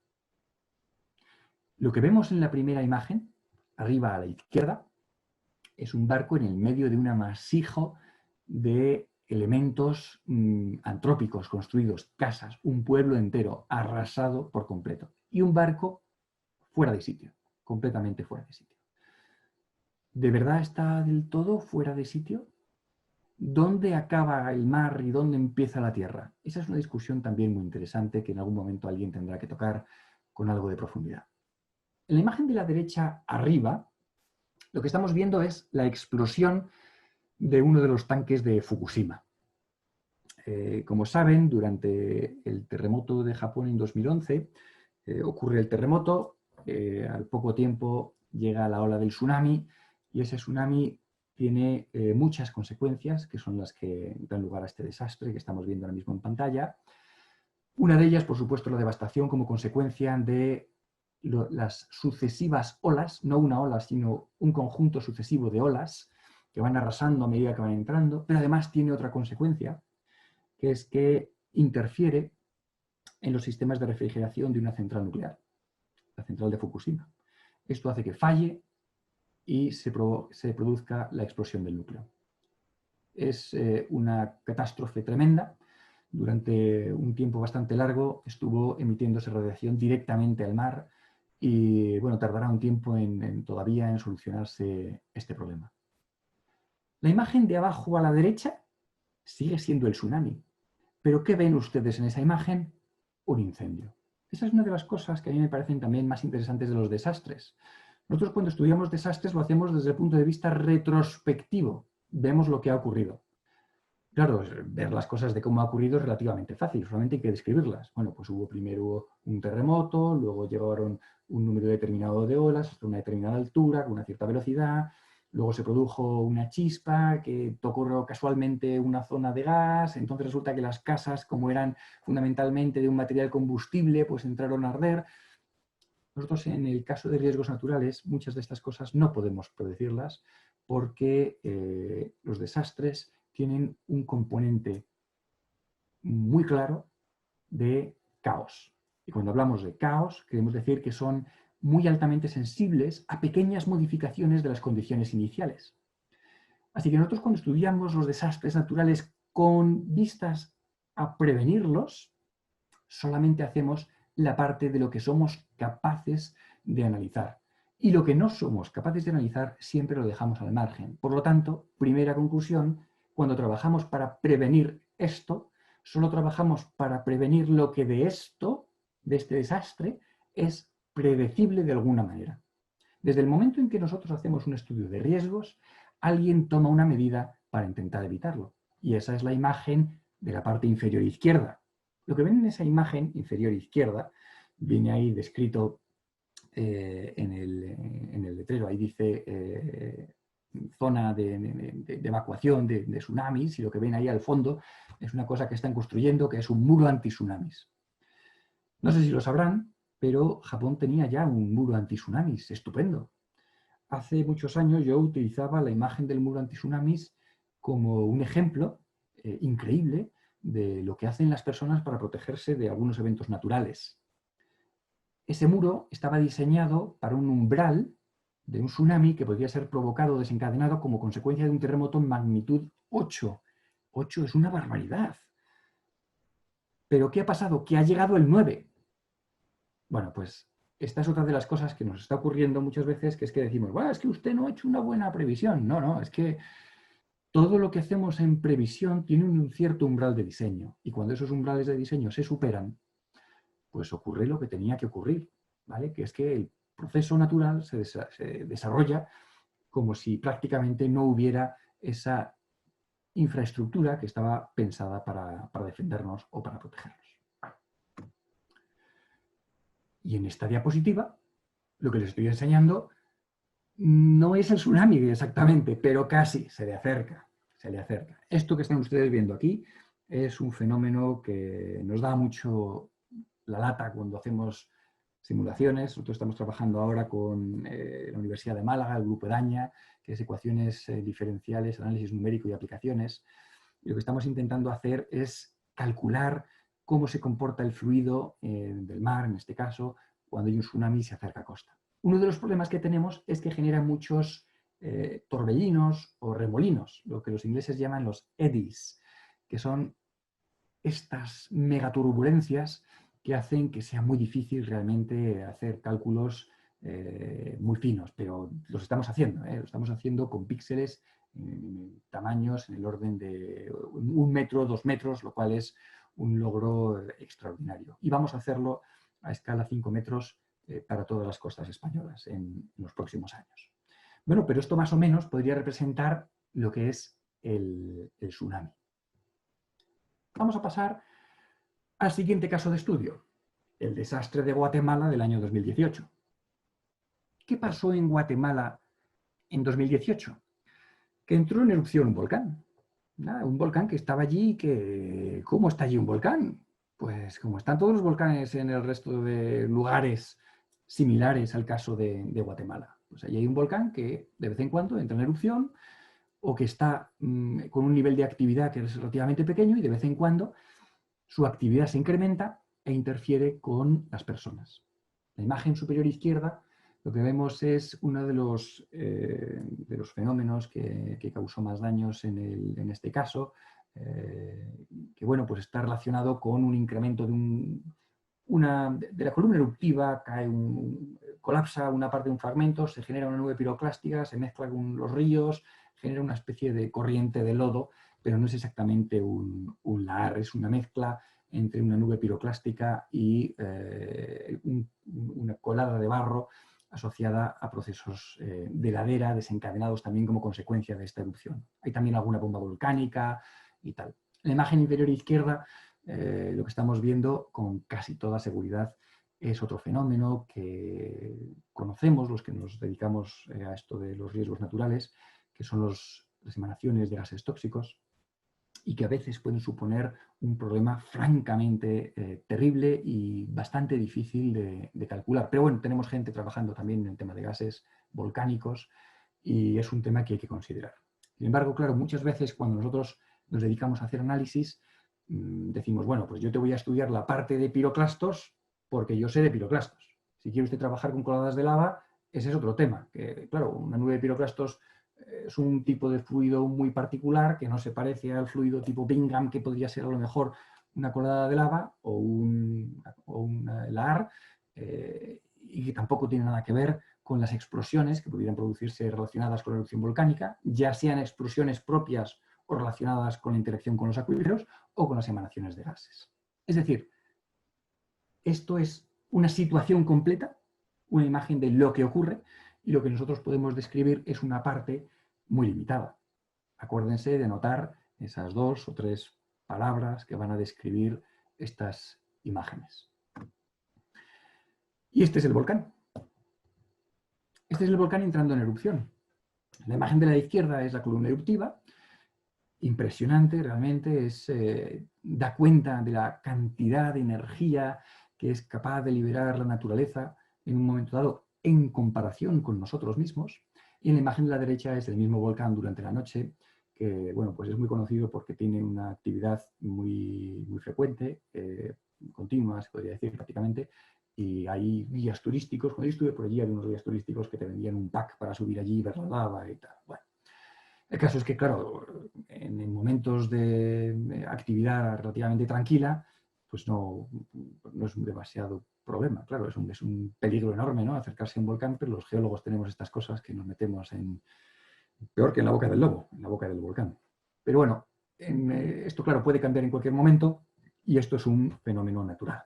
Lo que vemos en la primera imagen, arriba a la izquierda, es un barco en el medio de un amasijo de elementos antrópicos construidos, casas, un pueblo entero arrasado por completo. Y un barco fuera de sitio, completamente fuera de sitio. ¿De verdad está del todo fuera de sitio? ¿Dónde acaba el mar y dónde empieza la tierra? Esa es una discusión también muy interesante que en algún momento alguien tendrá que tocar con algo de profundidad. En la imagen de la derecha arriba, lo que estamos viendo es la explosión de uno de los tanques de Fukushima. Como saben, durante el terremoto de Japón en 2011, ocurre el terremoto, al poco tiempo llega la ola del tsunami, y ese tsunami tiene muchas consecuencias, que son las que dan lugar a este desastre que estamos viendo ahora mismo en pantalla. Una de ellas, por supuesto, la devastación como consecuencia de las sucesivas olas, no una ola, sino un conjunto sucesivo de olas que van arrasando a medida que van entrando, pero además tiene otra consecuencia, que es que interfiere en los sistemas de refrigeración de una central nuclear, la central de Fukushima. Esto hace que falle y se produzca la explosión del núcleo. Es una catástrofe tremenda. Durante un tiempo bastante largo estuvo emitiéndose radiación directamente al mar y bueno, tardará un tiempo todavía en solucionarse este problema. La imagen de abajo a la derecha sigue siendo el tsunami. Pero ¿qué ven ustedes en esa imagen? Un incendio. Esa es una de las cosas que a mí me parecen también más interesantes de los desastres. Nosotros cuando estudiamos desastres lo hacemos desde el punto de vista retrospectivo. Vemos lo que ha ocurrido. Claro, ver las cosas de cómo ha ocurrido es relativamente fácil, solamente hay que describirlas. Bueno, pues hubo primero un terremoto, luego llegaron un número determinado de olas hasta una determinada altura, con una cierta velocidad, luego se produjo una chispa que tocó casualmente una zona de gas, entonces resulta que las casas, como eran fundamentalmente de un material combustible, pues entraron a arder. Nosotros en el caso de riesgos naturales, muchas de estas cosas no podemos predecirlas porque los desastres tienen un componente muy claro de caos. Y cuando hablamos de caos, queremos decir que son muy altamente sensibles a pequeñas modificaciones de las condiciones iniciales. Así que nosotros cuando estudiamos los desastres naturales con vistas a prevenirlos, solamente hacemos la parte de lo que somos capaces de analizar. Y lo que no somos capaces de analizar siempre lo dejamos al margen. Por lo tanto, primera conclusión, cuando trabajamos para prevenir esto, solo trabajamos para prevenir lo que de esto, de este desastre, es predecible de alguna manera. Desde el momento en que nosotros hacemos un estudio de riesgos, alguien toma una medida para intentar evitarlo. Y esa es la imagen de la parte inferior izquierda. Lo que ven en esa imagen inferior izquierda, viene ahí descrito en el letrero, ahí dice zona de evacuación de tsunamis, y lo que ven ahí al fondo es una cosa que están construyendo, que es un muro anti-tsunamis. No sé si lo sabrán, pero Japón tenía ya un muro anti-tsunamis, estupendo. Hace muchos años yo utilizaba la imagen del muro anti-tsunamis como un ejemplo increíble de lo que hacen las personas para protegerse de algunos eventos naturales. Ese muro estaba diseñado para un umbral de un tsunami que podría ser provocado o desencadenado como consecuencia de un terremoto en magnitud 8. 8 es una barbaridad. ¿Pero qué ha pasado? Que ha llegado el 9. Bueno, pues esta es otra de las cosas que nos está ocurriendo muchas veces, que es que decimos, bueno, es que usted no ha hecho una buena previsión. No, no, es que todo lo que hacemos en previsión tiene un cierto umbral de diseño. Y cuando esos umbrales de diseño se superan, pues ocurre lo que tenía que ocurrir, ¿vale? Que es que el proceso natural se desarrolla como si prácticamente no hubiera esa infraestructura que estaba pensada para defendernos o para protegernos. Y en esta diapositiva, lo que les estoy enseñando no es el tsunami exactamente, pero casi se le acerca, se le acerca. Esto que están ustedes viendo aquí es un fenómeno que nos da mucho la lata cuando hacemos simulaciones. Nosotros estamos trabajando ahora con la Universidad de Málaga, el grupo EDAña, que es ecuaciones diferenciales, análisis numérico y aplicaciones. Y lo que estamos intentando hacer es calcular cómo se comporta el fluido del mar, en este caso, cuando hay un tsunami y se acerca a costa. Uno de los problemas que tenemos es que genera muchos torbellinos o remolinos, lo que los ingleses llaman los eddies, que son estas megaturbulencias que hacen que sea muy difícil realmente hacer cálculos muy finos, pero los estamos haciendo, lo estamos haciendo con píxeles en tamaños en el orden de 1 metro, 2 metros, lo cual es un logro extraordinario. Y vamos a hacerlo a escala 5 metros para todas las costas españolas en los próximos años. Bueno, pero esto más o menos podría representar lo que es el tsunami. Vamos a pasar al siguiente caso de estudio, el desastre de Guatemala del año 2018. ¿Qué pasó en Guatemala en 2018? Que entró en erupción un volcán. Un volcán que estaba allí, que... ¿Cómo está allí un volcán? Pues como están todos los volcanes en el resto de lugares similares al caso de Guatemala. Pues allí hay un volcán que de vez en cuando entra en erupción o que está con un nivel de actividad que es relativamente pequeño y de vez en cuando su actividad se incrementa e interfiere con las personas. La imagen superior izquierda, lo que vemos es uno de los fenómenos que causó más daños en este caso, que bueno, pues está relacionado con un incremento de la columna eruptiva, cae colapsa una parte de un fragmento, se genera una nube piroclástica, se mezcla con los ríos, genera una especie de corriente de lodo, pero no es exactamente un lahar, es una mezcla entre una nube piroclástica y una colada de barro asociada a procesos de ladera desencadenados también como consecuencia de esta erupción. Hay también alguna bomba volcánica y tal. En la imagen inferior izquierda, lo que estamos viendo con casi toda seguridad es otro fenómeno que conocemos los que nos dedicamos a esto de los riesgos naturales, que son las emanaciones de gases tóxicos y que a veces pueden suponer un problema francamente terrible y bastante difícil de calcular. Pero bueno, tenemos gente trabajando también en el tema de gases volcánicos y es un tema que hay que considerar. Sin embargo, claro, muchas veces cuando nosotros nos dedicamos a hacer análisis, decimos, bueno, pues yo te voy a estudiar la parte de piroclastos porque yo sé de piroclastos. Si quiere usted trabajar con coladas de lava, ese es otro tema. Que, claro, una nube de piroclastos es un tipo de fluido muy particular que no se parece al fluido tipo Bingham, que podría ser a lo mejor una colada de lava o un lahar, y que tampoco tiene nada que ver con las explosiones que pudieran producirse relacionadas con la erupción volcánica, ya sean explosiones propias o relacionadas con la interacción con los acuíferos o con las emanaciones de gases. Es decir, esto es una situación completa, una imagen de lo que ocurre, y lo que nosotros podemos describir es una parte muy limitada. Acuérdense de anotar esas 2 o 3 palabras que van a describir estas imágenes. Y este es el volcán. Este es el volcán entrando en erupción. La imagen de la izquierda es la columna eruptiva. Impresionante, realmente, da cuenta de la cantidad de energía que es capaz de liberar la naturaleza en un momento dado en comparación con nosotros mismos. Y en la imagen de la derecha es el mismo volcán durante la noche, que bueno, pues es muy conocido porque tiene una actividad muy, muy frecuente, continua, se podría decir prácticamente, y hay guías turísticos. Cuando yo estuve por allí había unos guías turísticos que te vendían un pack para subir allí, ver la lava y tal. Bueno, el caso es que, claro, en momentos de actividad relativamente tranquila, pues no es un demasiado problema. Claro, es un peligro enorme, ¿no?, acercarse a un volcán, pero los geólogos tenemos estas cosas que nos metemos peor que en la boca del lobo, en la boca del volcán. Pero bueno, esto, claro, puede cambiar en cualquier momento y esto es un fenómeno natural.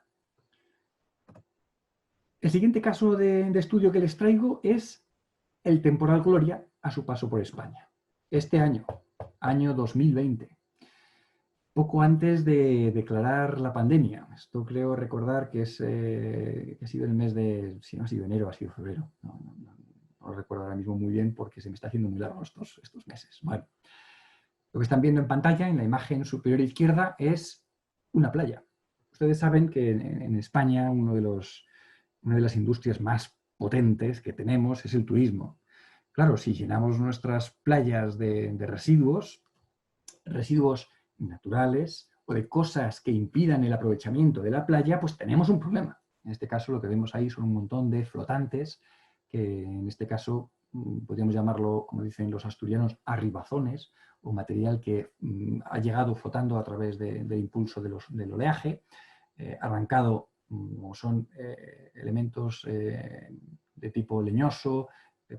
El siguiente caso de estudio que les traigo es el temporal Gloria a su paso por España. Este año 2020, poco antes de declarar la pandemia. Esto creo recordar que ha sido el mes de, si no ha sido enero, ha sido febrero. No lo recuerdo ahora mismo muy bien porque se me está haciendo muy largo estos meses. Bueno, lo que están viendo en pantalla, en la imagen superior izquierda, es una playa. Ustedes saben que en España una de las industrias más potentes que tenemos es el turismo. Claro, si llenamos nuestras playas de residuos naturales o de cosas que impidan el aprovechamiento de la playa, pues tenemos un problema. En este caso lo que vemos ahí son un montón de flotantes que en este caso podríamos llamarlo, como dicen los asturianos, arribazones, o material que ha llegado flotando a través del impulso del oleaje, arrancado, o son elementos de tipo leñoso,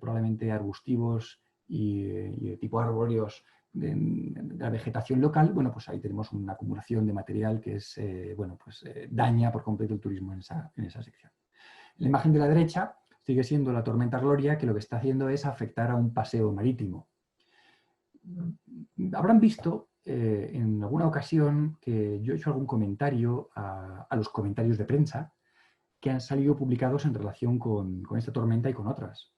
probablemente arbustivos y de tipo arbóreos de la vegetación local. Bueno, pues ahí tenemos una acumulación de material que daña por completo el turismo en esa sección. La imagen de la derecha sigue siendo la tormenta Gloria, que lo que está haciendo es afectar a un paseo marítimo. Habrán visto en alguna ocasión que yo he hecho algún comentario a los comentarios de prensa que han salido publicados en relación con esta tormenta y con otras.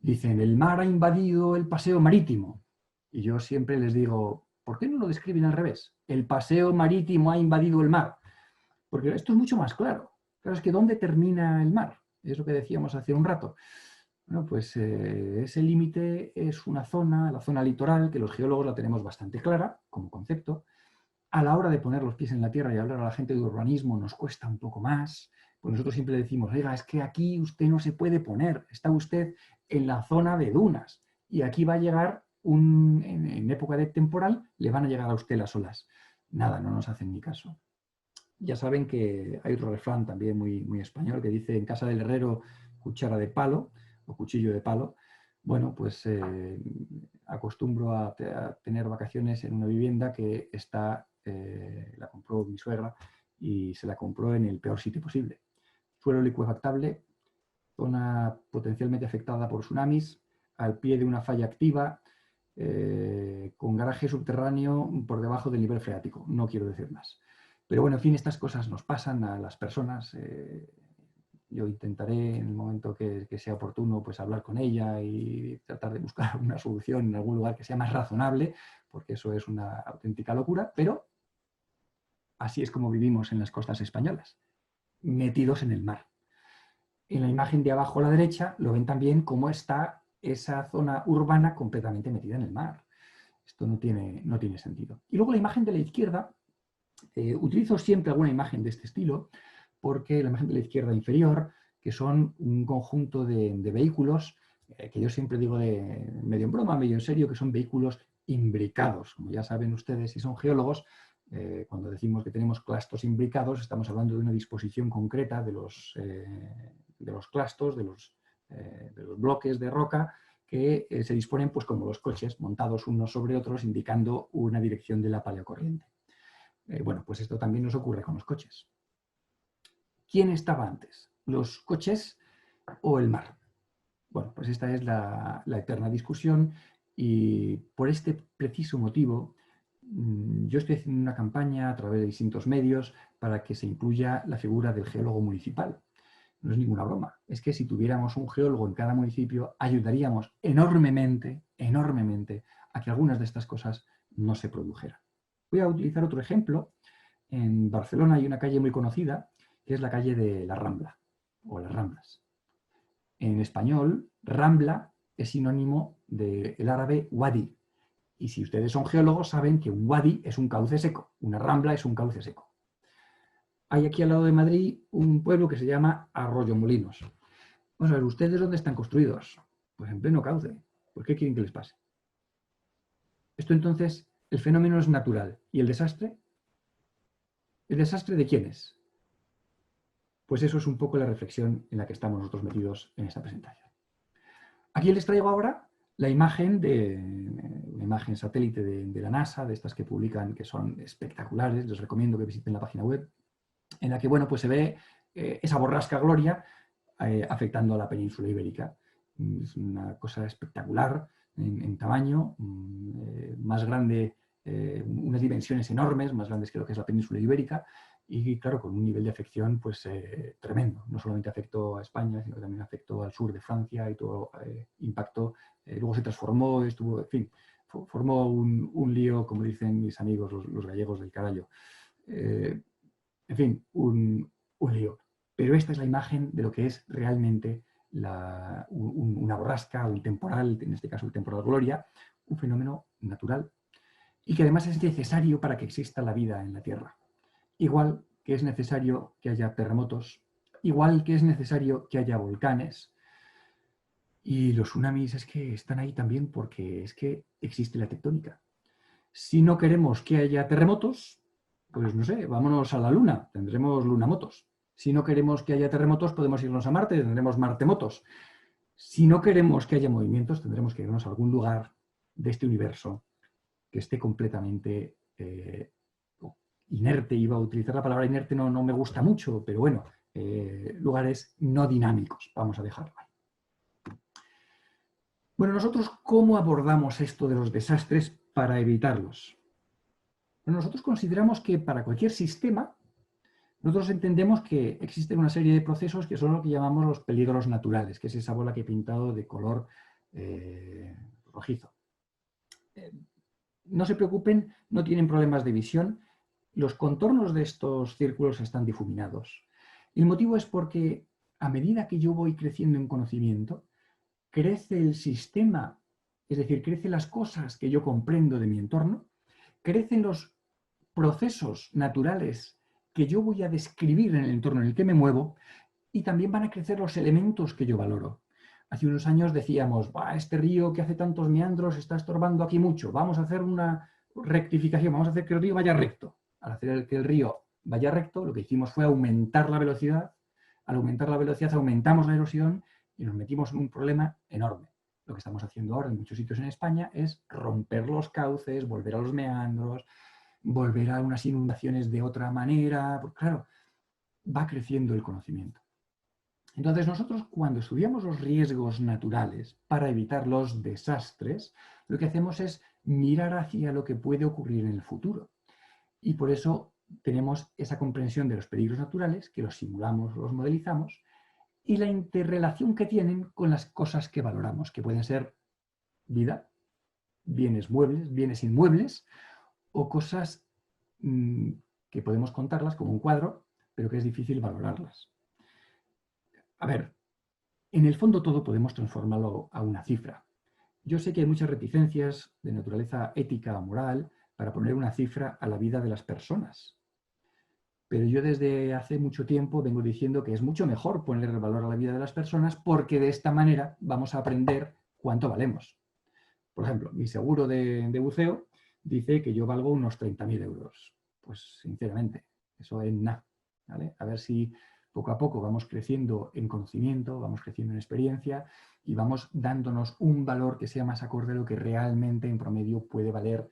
Dicen, el mar ha invadido el paseo marítimo. Y yo siempre les digo, ¿por qué no lo describen al revés? El paseo marítimo ha invadido el mar. Porque esto es mucho más claro. Claro, es que ¿dónde termina el mar? Es lo que decíamos hace un rato. Bueno, pues ese límite es una zona, la zona litoral, que los geólogos la tenemos bastante clara como concepto. A la hora de poner los pies en la tierra y hablar a la gente de urbanismo nos cuesta un poco más. Pues nosotros siempre decimos, oiga, es que aquí usted no se puede poner, está usted en la zona de dunas y aquí va a llegar, en época de temporal, le van a llegar a usted las olas. Nada, no nos hacen ni caso. Ya saben que hay otro refrán también muy, muy español que dice, en casa del herrero cuchara de palo o cuchillo de palo, bueno, pues acostumbro a tener vacaciones en una vivienda que la compró mi suegra y se la compró en el peor sitio posible. Suelo licuefactable, zona potencialmente afectada por tsunamis, al pie de una falla activa, con garaje subterráneo por debajo del nivel freático. No quiero decir más. Pero bueno, en fin, estas cosas nos pasan a las personas. Yo intentaré, en el momento que sea oportuno, pues hablar con ella y tratar de buscar una solución en algún lugar que sea más razonable, porque eso es una auténtica locura, pero así es como vivimos en las costas españolas, metidos en el mar. En la imagen de abajo a la derecha lo ven también cómo está esa zona urbana completamente metida en el mar. Esto no tiene sentido. Y luego la imagen de la izquierda, utilizo siempre alguna imagen de este estilo, porque la imagen de la izquierda inferior, que son un conjunto de vehículos, que yo siempre digo medio en broma, medio en serio, que son vehículos imbricados. Como ya saben ustedes, si son geólogos, cuando decimos que tenemos clastos imbricados, estamos hablando de una disposición concreta de los clastos, de los bloques de roca, que se disponen pues, como los coches, montados unos sobre otros, indicando una dirección de la paleocorriente. Bueno, pues esto también nos ocurre con los coches. ¿Quién estaba antes? ¿Los coches o el mar? Bueno, pues esta es la eterna discusión y por este preciso motivo yo estoy haciendo una campaña a través de distintos medios para que se incluya la figura del geólogo municipal. No es ninguna broma. Es que si tuviéramos un geólogo en cada municipio, ayudaríamos enormemente, enormemente a que algunas de estas cosas no se produjeran. Voy a utilizar otro ejemplo. En Barcelona hay una calle muy conocida, que es la calle de la Rambla, o las Ramblas. En español, Rambla es sinónimo del árabe wadi. Y si ustedes son geólogos, saben que un wadi es un cauce seco, una rambla es un cauce seco. Hay aquí al lado de Madrid un pueblo que se llama Arroyomolinos. Vamos a ver, ¿ustedes dónde están construidos? Pues en pleno cauce. ¿Por qué quieren que les pase? Esto entonces, el fenómeno es natural. ¿Y el desastre? ¿El desastre de quién es? Pues eso es un poco la reflexión en la que estamos nosotros metidos en esta presentación. Aquí les traigo ahora la imagen una imagen satélite de la NASA, de estas que publican, que son espectaculares. Les recomiendo que visiten la página web, en la que bueno, pues se ve esa borrasca Gloria afectando a la península ibérica. Es una cosa espectacular en tamaño, más grande, unas dimensiones enormes, más grandes que lo que es la península ibérica, y claro, con un nivel de afección pues tremendo. No solamente afectó a España, sino que también afectó al sur de Francia y todo impactó. Luego se transformó, estuvo, en fin, formó un lío, como dicen mis amigos los gallegos del carallo. En fin, un lío. Pero esta es la imagen de lo que es realmente una borrasca, un temporal, en este caso el temporal Gloria, un fenómeno natural y que además es necesario para que exista la vida en la Tierra. Igual que es necesario que haya terremotos, igual que es necesario que haya volcanes. Y los tsunamis es que están ahí también porque es que existe la tectónica. Si no queremos que haya terremotos, pues no sé, vámonos a la Luna, tendremos lunamotos. Si no queremos que haya terremotos, podemos irnos a Marte, tendremos martemotos. Si no queremos que haya movimientos, tendremos que irnos a algún lugar de este universo que esté completamente inerte. Iba a utilizar la palabra inerte, no me gusta mucho, pero bueno, lugares no dinámicos, vamos a dejarlo ahí. Bueno, nosotros, ¿cómo abordamos esto de los desastres para evitarlos? Bueno, nosotros consideramos que para cualquier sistema, nosotros entendemos que existen una serie de procesos que son lo que llamamos los peligros naturales, que es esa bola que he pintado de color rojizo. No se preocupen, no tienen problemas de visión. Los contornos de estos círculos están difuminados. El motivo es porque a medida que yo voy creciendo en conocimiento, crece el sistema, es decir, crecen las cosas que yo comprendo de mi entorno, crecen los procesos naturales que yo voy a describir en el entorno en el que me muevo y también van a crecer los elementos que yo valoro. Hace unos años decíamos, este río que hace tantos meandros está estorbando aquí mucho, vamos a hacer una rectificación, vamos a hacer que el río vaya recto. Al hacer que el río vaya recto, lo que hicimos fue aumentar la velocidad al aumentar la velocidad aumentamos la erosión y nos metimos en un problema enorme. Lo que estamos haciendo ahora en muchos sitios en España es romper los cauces, volver a los meandros, volver a unas inundaciones de otra manera, porque claro, va creciendo el conocimiento. Entonces nosotros cuando estudiamos los riesgos naturales para evitar los desastres, lo que hacemos es mirar hacia lo que puede ocurrir en el futuro. Y por eso tenemos esa comprensión de los peligros naturales, que los simulamos, los modelizamos, y la interrelación que tienen con las cosas que valoramos, que pueden ser vida, bienes muebles, bienes inmuebles, o cosas que podemos contarlas como un cuadro, pero que es difícil valorarlas. A ver, en el fondo todo podemos transformarlo a una cifra. Yo sé que hay muchas reticencias de naturaleza ética o moral para poner una cifra a la vida de las personas. Pero yo desde hace mucho tiempo vengo diciendo que es mucho mejor poner el valor a la vida de las personas porque de esta manera vamos a aprender cuánto valemos. Por ejemplo, mi seguro de buceo dice que yo valgo unos 30.000 euros. Pues sinceramente, eso es nada, ¿vale? A ver si poco a poco vamos creciendo en conocimiento, vamos creciendo en experiencia y vamos dándonos un valor que sea más acorde a lo que realmente en promedio puede valer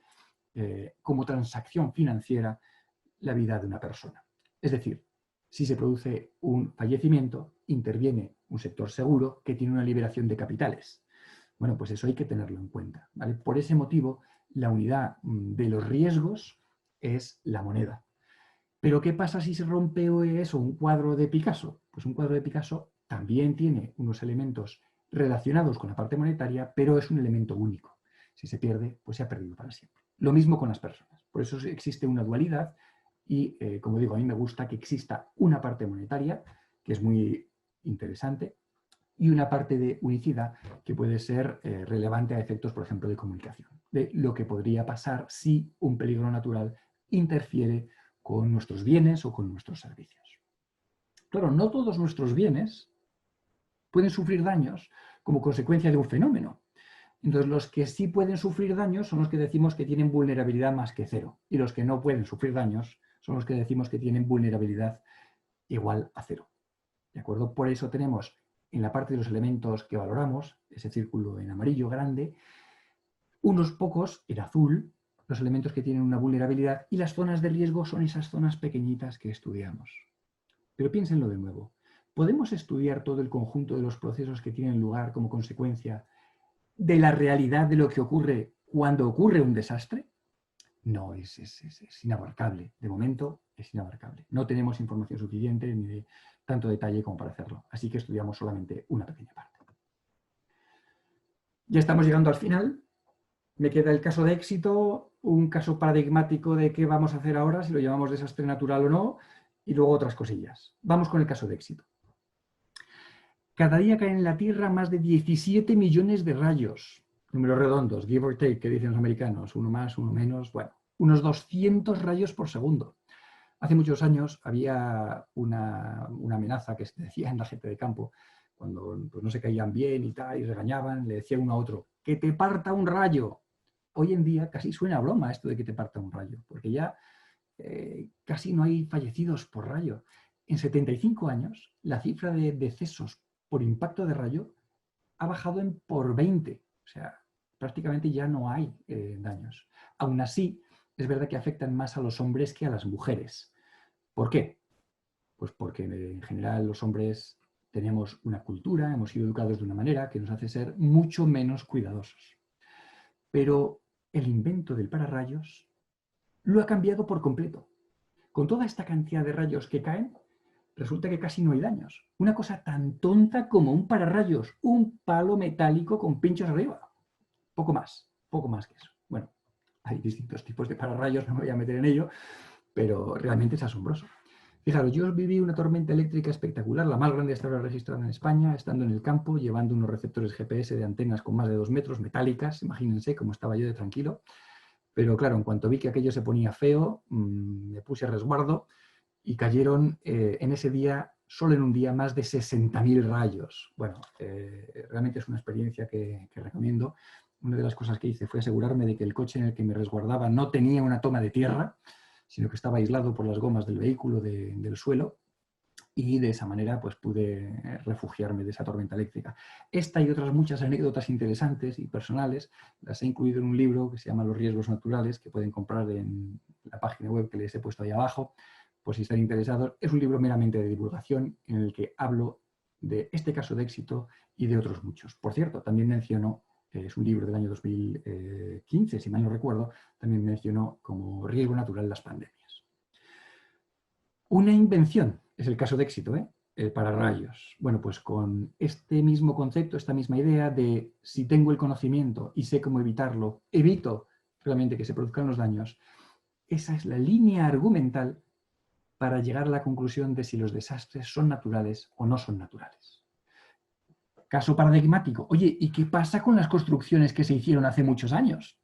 como transacción financiera la vida de una persona. Es decir, si se produce un fallecimiento, interviene un sector seguro que tiene una liberación de capitales. Bueno, pues eso hay que tenerlo en cuenta, ¿vale? Por ese motivo, la unidad de los riesgos es la moneda. Pero ¿qué pasa si se rompe eso, un cuadro de Picasso? Pues un cuadro de Picasso también tiene unos elementos relacionados con la parte monetaria, pero es un elemento único. Si se pierde, pues se ha perdido para siempre. Lo mismo con las personas. Por eso existe una dualidad y, como digo, a mí me gusta que exista una parte monetaria, que es muy interesante, y una parte de unicidad que puede ser relevante a efectos, por ejemplo, de comunicación, de lo que podría pasar si un peligro natural interfiere con nuestros bienes o con nuestros servicios. Claro, no todos nuestros bienes pueden sufrir daños como consecuencia de un fenómeno. Entonces, los que sí pueden sufrir daños son los que decimos que tienen vulnerabilidad más que cero. Y los que no pueden sufrir daños son los que decimos que tienen vulnerabilidad igual a cero. ¿De acuerdo? Por eso tenemos en la parte de los elementos que valoramos, ese círculo en amarillo grande, unos pocos en azul, los elementos que tienen una vulnerabilidad, y las zonas de riesgo son esas zonas pequeñitas que estudiamos. Pero piénsenlo de nuevo. ¿Podemos estudiar todo el conjunto de los procesos que tienen lugar como consecuencia de la realidad de lo que ocurre cuando ocurre un desastre? No, es inabarcable. De momento es inabarcable. No tenemos información suficiente ni de tanto detalle como para hacerlo. Así que estudiamos solamente una pequeña parte. Ya estamos llegando al final. Me queda el caso de éxito, un caso paradigmático de qué vamos a hacer ahora, si lo llamamos desastre natural o no, y luego otras cosillas. Vamos con el caso de éxito. Cada día caen en la Tierra más de 17 millones de rayos. Números redondos, give or take, que dicen los americanos, uno más, uno menos, bueno, unos 200 rayos por segundo. Hace muchos años había una amenaza que se decía en la gente de campo, cuando pues, no se caían bien y tal, y regañaban, le decía uno a otro, ¡que te parta un rayo! Hoy en día casi suena a broma esto de que te parta un rayo, porque ya casi no hay fallecidos por rayo. En 75 años, la cifra de decesos por impacto de rayo ha bajado por 20. O sea, prácticamente ya no hay daños. Aún así, es verdad que afectan más a los hombres que a las mujeres. ¿Por qué? Pues porque en general los hombres tenemos una cultura, hemos sido educados de una manera que nos hace ser mucho menos cuidadosos. Pero el invento del pararrayos lo ha cambiado por completo. Con toda esta cantidad de rayos que caen, resulta que casi no hay daños. Una cosa tan tonta como un pararrayos, un palo metálico con pinchos arriba. Poco más que eso. Bueno, hay distintos tipos de pararrayos, no me voy a meter en ello, pero realmente es asombroso. Fijaros, yo viví una tormenta eléctrica espectacular, la más grande hasta ahora registrada en España, estando en el campo, llevando unos receptores GPS de antenas con más de 2 metros, metálicas, imagínense cómo estaba yo de tranquilo. Pero claro, en cuanto vi que aquello se ponía feo, me puse a resguardo y cayeron en ese día, solo en un día, más de 60.000 rayos. Bueno, realmente es una experiencia que recomiendo. Una de las cosas que hice fue asegurarme de que el coche en el que me resguardaba no tenía una toma de tierra, sino que estaba aislado por las gomas del vehículo del suelo. y de esa manera pues pude refugiarme de esa tormenta eléctrica. Esta y otras muchas anécdotas interesantes y personales las he incluido en un libro que se llama Los riesgos naturales, que pueden comprar en la página web que les he puesto ahí abajo, por si están interesados. Es un libro meramente de divulgación en el que hablo de este caso de éxito y de otros muchos. Por cierto, también menciono, es un libro del año 2015, si mal no recuerdo, también mencionó como riesgo natural las pandemias. Una invención es el caso de éxito, el pararrayos. Bueno, pues con este mismo concepto, esta misma idea de si tengo el conocimiento y sé cómo evitarlo, evito realmente que se produzcan los daños, esa es la línea argumental para llegar a la conclusión de si los desastres son naturales o no son naturales. Caso paradigmático. Oye, ¿y qué pasa con las construcciones que se hicieron hace muchos años?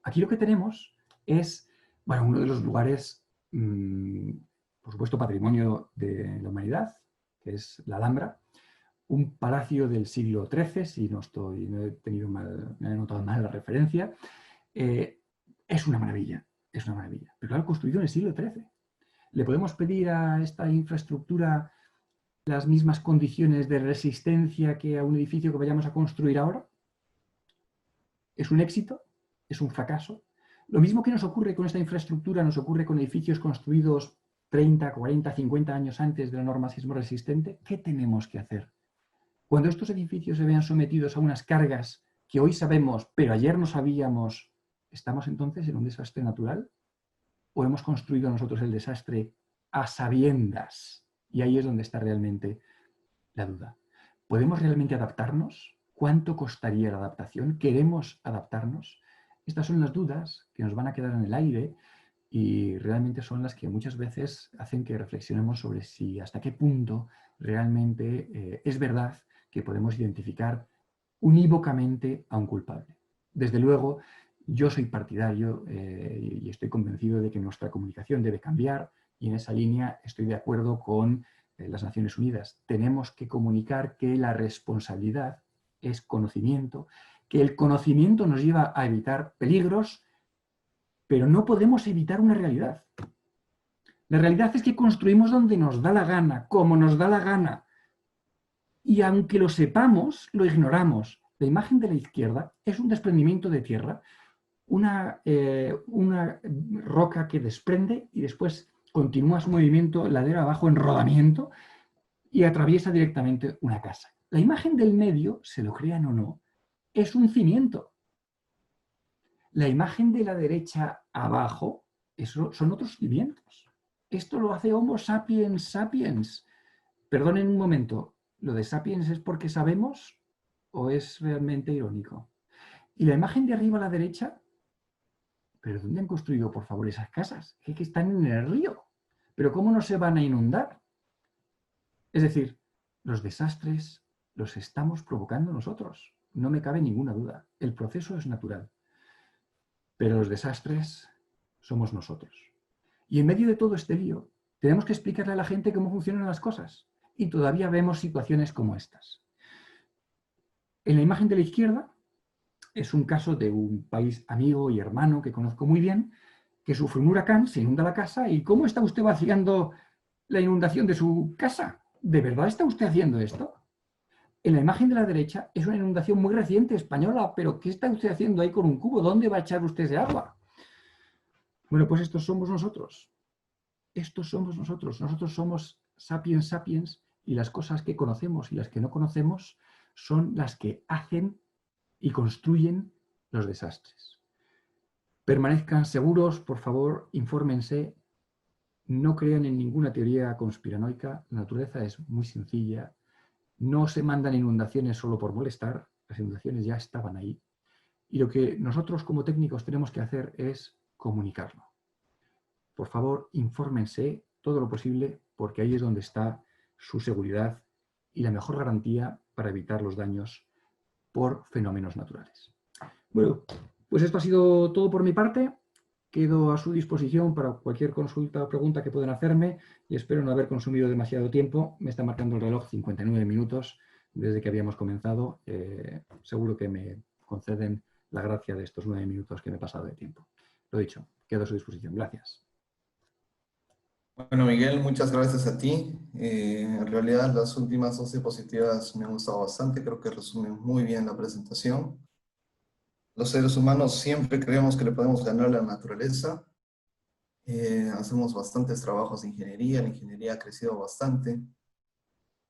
Aquí lo que tenemos es, bueno, uno de los lugares, por supuesto, patrimonio de la humanidad, que es la Alhambra, un palacio del siglo XIII, si no he tenido mal, me he notado mal la referencia. Es una maravilla, es una maravilla. Pero claro, construido en el siglo XIII. ¿Le podemos pedir a esta infraestructura las mismas condiciones de resistencia que a un edificio que vayamos a construir ahora? ¿Es un éxito? ¿Es un fracaso? Lo mismo que nos ocurre con esta infraestructura, nos ocurre con edificios construidos 30, 40, 50 años antes de la norma sismo resistente. ¿Qué tenemos que hacer? Cuando estos edificios se vean sometidos a unas cargas que hoy sabemos, pero ayer no sabíamos, ¿estamos entonces en un desastre natural? ¿O hemos construido nosotros el desastre a sabiendas? Y ahí es donde está realmente la duda. ¿Podemos realmente adaptarnos? ¿Cuánto costaría la adaptación? ¿Queremos adaptarnos? Estas son las dudas que nos van a quedar en el aire y realmente son las que muchas veces hacen que reflexionemos sobre si hasta qué punto realmente es verdad que podemos identificar unívocamente a un culpable. Desde luego, yo soy partidario y estoy convencido de que nuestra comunicación debe cambiar y en esa línea estoy de acuerdo con las Naciones Unidas. Tenemos que comunicar que la responsabilidad es conocimiento, que el conocimiento nos lleva a evitar peligros, pero no podemos evitar una realidad. La realidad es que construimos donde nos da la gana, como nos da la gana. Y aunque lo sepamos, lo ignoramos. La imagen de la izquierda es un desprendimiento de tierra, una roca que desprende y después continúa su movimiento ladera abajo en rodamiento y atraviesa directamente una casa. La imagen del medio, se lo crean o no, es un cimiento. La imagen de la derecha abajo, eso son otros cimientos. Esto lo hace Homo sapiens sapiens. Perdonen un momento, ¿lo de sapiens es porque sabemos o es realmente irónico? Y la imagen de arriba a la derecha, ¿pero dónde han construido, por favor, esas casas? Que están en el río. ¿Pero cómo no se van a inundar? Es decir, los desastres los estamos provocando nosotros. No me cabe ninguna duda. El proceso es natural. Pero los desastres somos nosotros. Y en medio de todo este lío, tenemos que explicarle a la gente cómo funcionan las cosas. Y todavía vemos situaciones como estas. En la imagen de la izquierda es un caso de un país amigo y hermano que conozco muy bien, que sufre un huracán, se inunda la casa. ¿Y cómo está usted vaciando la inundación de su casa? ¿De verdad está usted haciendo esto? En la imagen de la derecha es una inundación muy reciente, española, pero ¿qué está usted haciendo ahí con un cubo? ¿Dónde va a echar usted ese agua? Bueno, pues estos somos nosotros. Estos somos nosotros. Nosotros somos sapiens sapiens y las cosas que conocemos y las que no conocemos son las que hacen y construyen los desastres. Permanezcan seguros, por favor, infórmense. No crean en ninguna teoría conspiranoica. La naturaleza es muy sencilla. No se mandan inundaciones solo por molestar. Las inundaciones ya estaban ahí. Y lo que nosotros como técnicos tenemos que hacer es comunicarlo. Por favor, infórmense todo lo posible porque ahí es donde está su seguridad y la mejor garantía para evitar los daños por fenómenos naturales. Bueno, pues esto ha sido todo por mi parte. Quedo a su disposición para cualquier consulta o pregunta que puedan hacerme y espero no haber consumido demasiado tiempo. Me está marcando el reloj 59 minutos desde que habíamos comenzado. Seguro que me conceden la gracia de estos 9 minutos que me he pasado de tiempo. Lo dicho, quedo a su disposición. Gracias.
Bueno, Miguel, muchas gracias a ti. En realidad, las últimas dos diapositivas me han gustado bastante. Creo que resumen muy bien la presentación. Los seres humanos siempre creemos que le podemos ganar a la naturaleza. Hacemos bastantes trabajos de ingeniería. La ingeniería ha crecido bastante.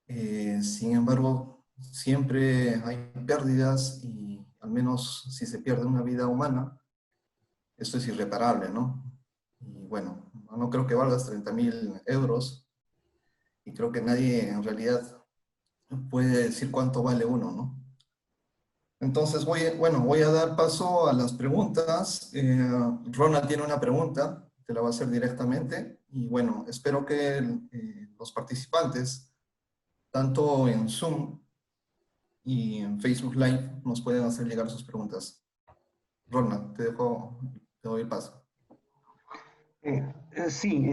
Sin embargo, siempre hay pérdidas y al menos si se pierde una vida humana, esto es irreparable, ¿no? Y bueno, no creo que valgas 30.000 euros y creo que nadie en realidad puede decir cuánto vale uno, ¿no? Entonces voy a dar paso a las preguntas. Ronald tiene una pregunta, te la va a hacer directamente. Y bueno, espero que los participantes, tanto en Zoom y en Facebook Live, nos pueden hacer llegar sus preguntas. Ronald, te doy el paso.
Sí,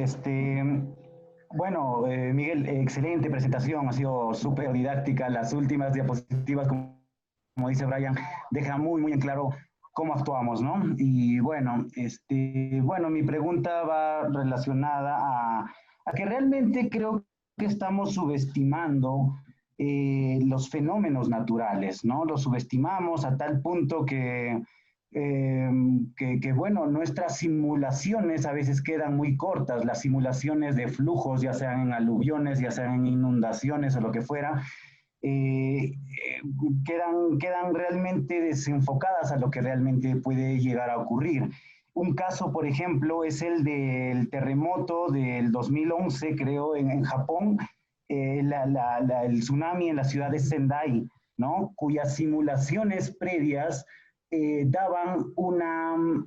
bueno, Miguel, excelente presentación, ha sido súper didáctica. Las últimas diapositivas, como dice Brian, dejan muy en claro cómo actuamos, ¿no? Y bueno, bueno, mi pregunta va relacionada a que realmente creo que estamos subestimando los fenómenos naturales, ¿no? Los subestimamos a tal punto bueno, nuestras simulaciones a veces quedan muy cortas, las simulaciones de flujos, ya sean en aluviones, ya sean en inundaciones o lo que fuera, quedan realmente desenfocadas a lo que realmente puede llegar a ocurrir. Un caso, por ejemplo, es el del terremoto del 2011, creo, en Japón, el tsunami en la ciudad de Sendai, ¿no? Cuyas simulaciones previas daban un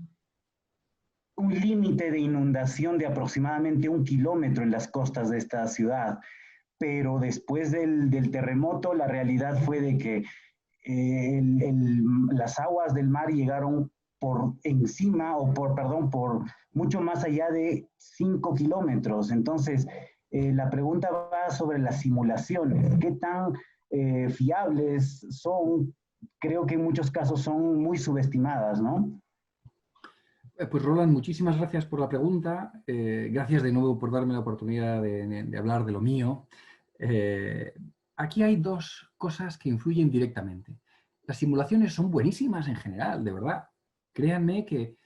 límite de inundación de aproximadamente 1 kilómetro en las costas de esta ciudad. Pero después del terremoto, la realidad fue de que las aguas del mar llegaron por encima, perdón, por mucho más allá de 5 kilómetros. Entonces, la pregunta va sobre las simulaciones. ¿Qué tan fiables son? Creo que en muchos casos son muy subestimadas, ¿no?
Pues Roland, muchísimas gracias por la pregunta. Gracias de nuevo por darme la oportunidad de hablar de lo mío. Aquí hay dos cosas que influyen directamente. Las simulaciones son buenísimas en general, de verdad. Créanme que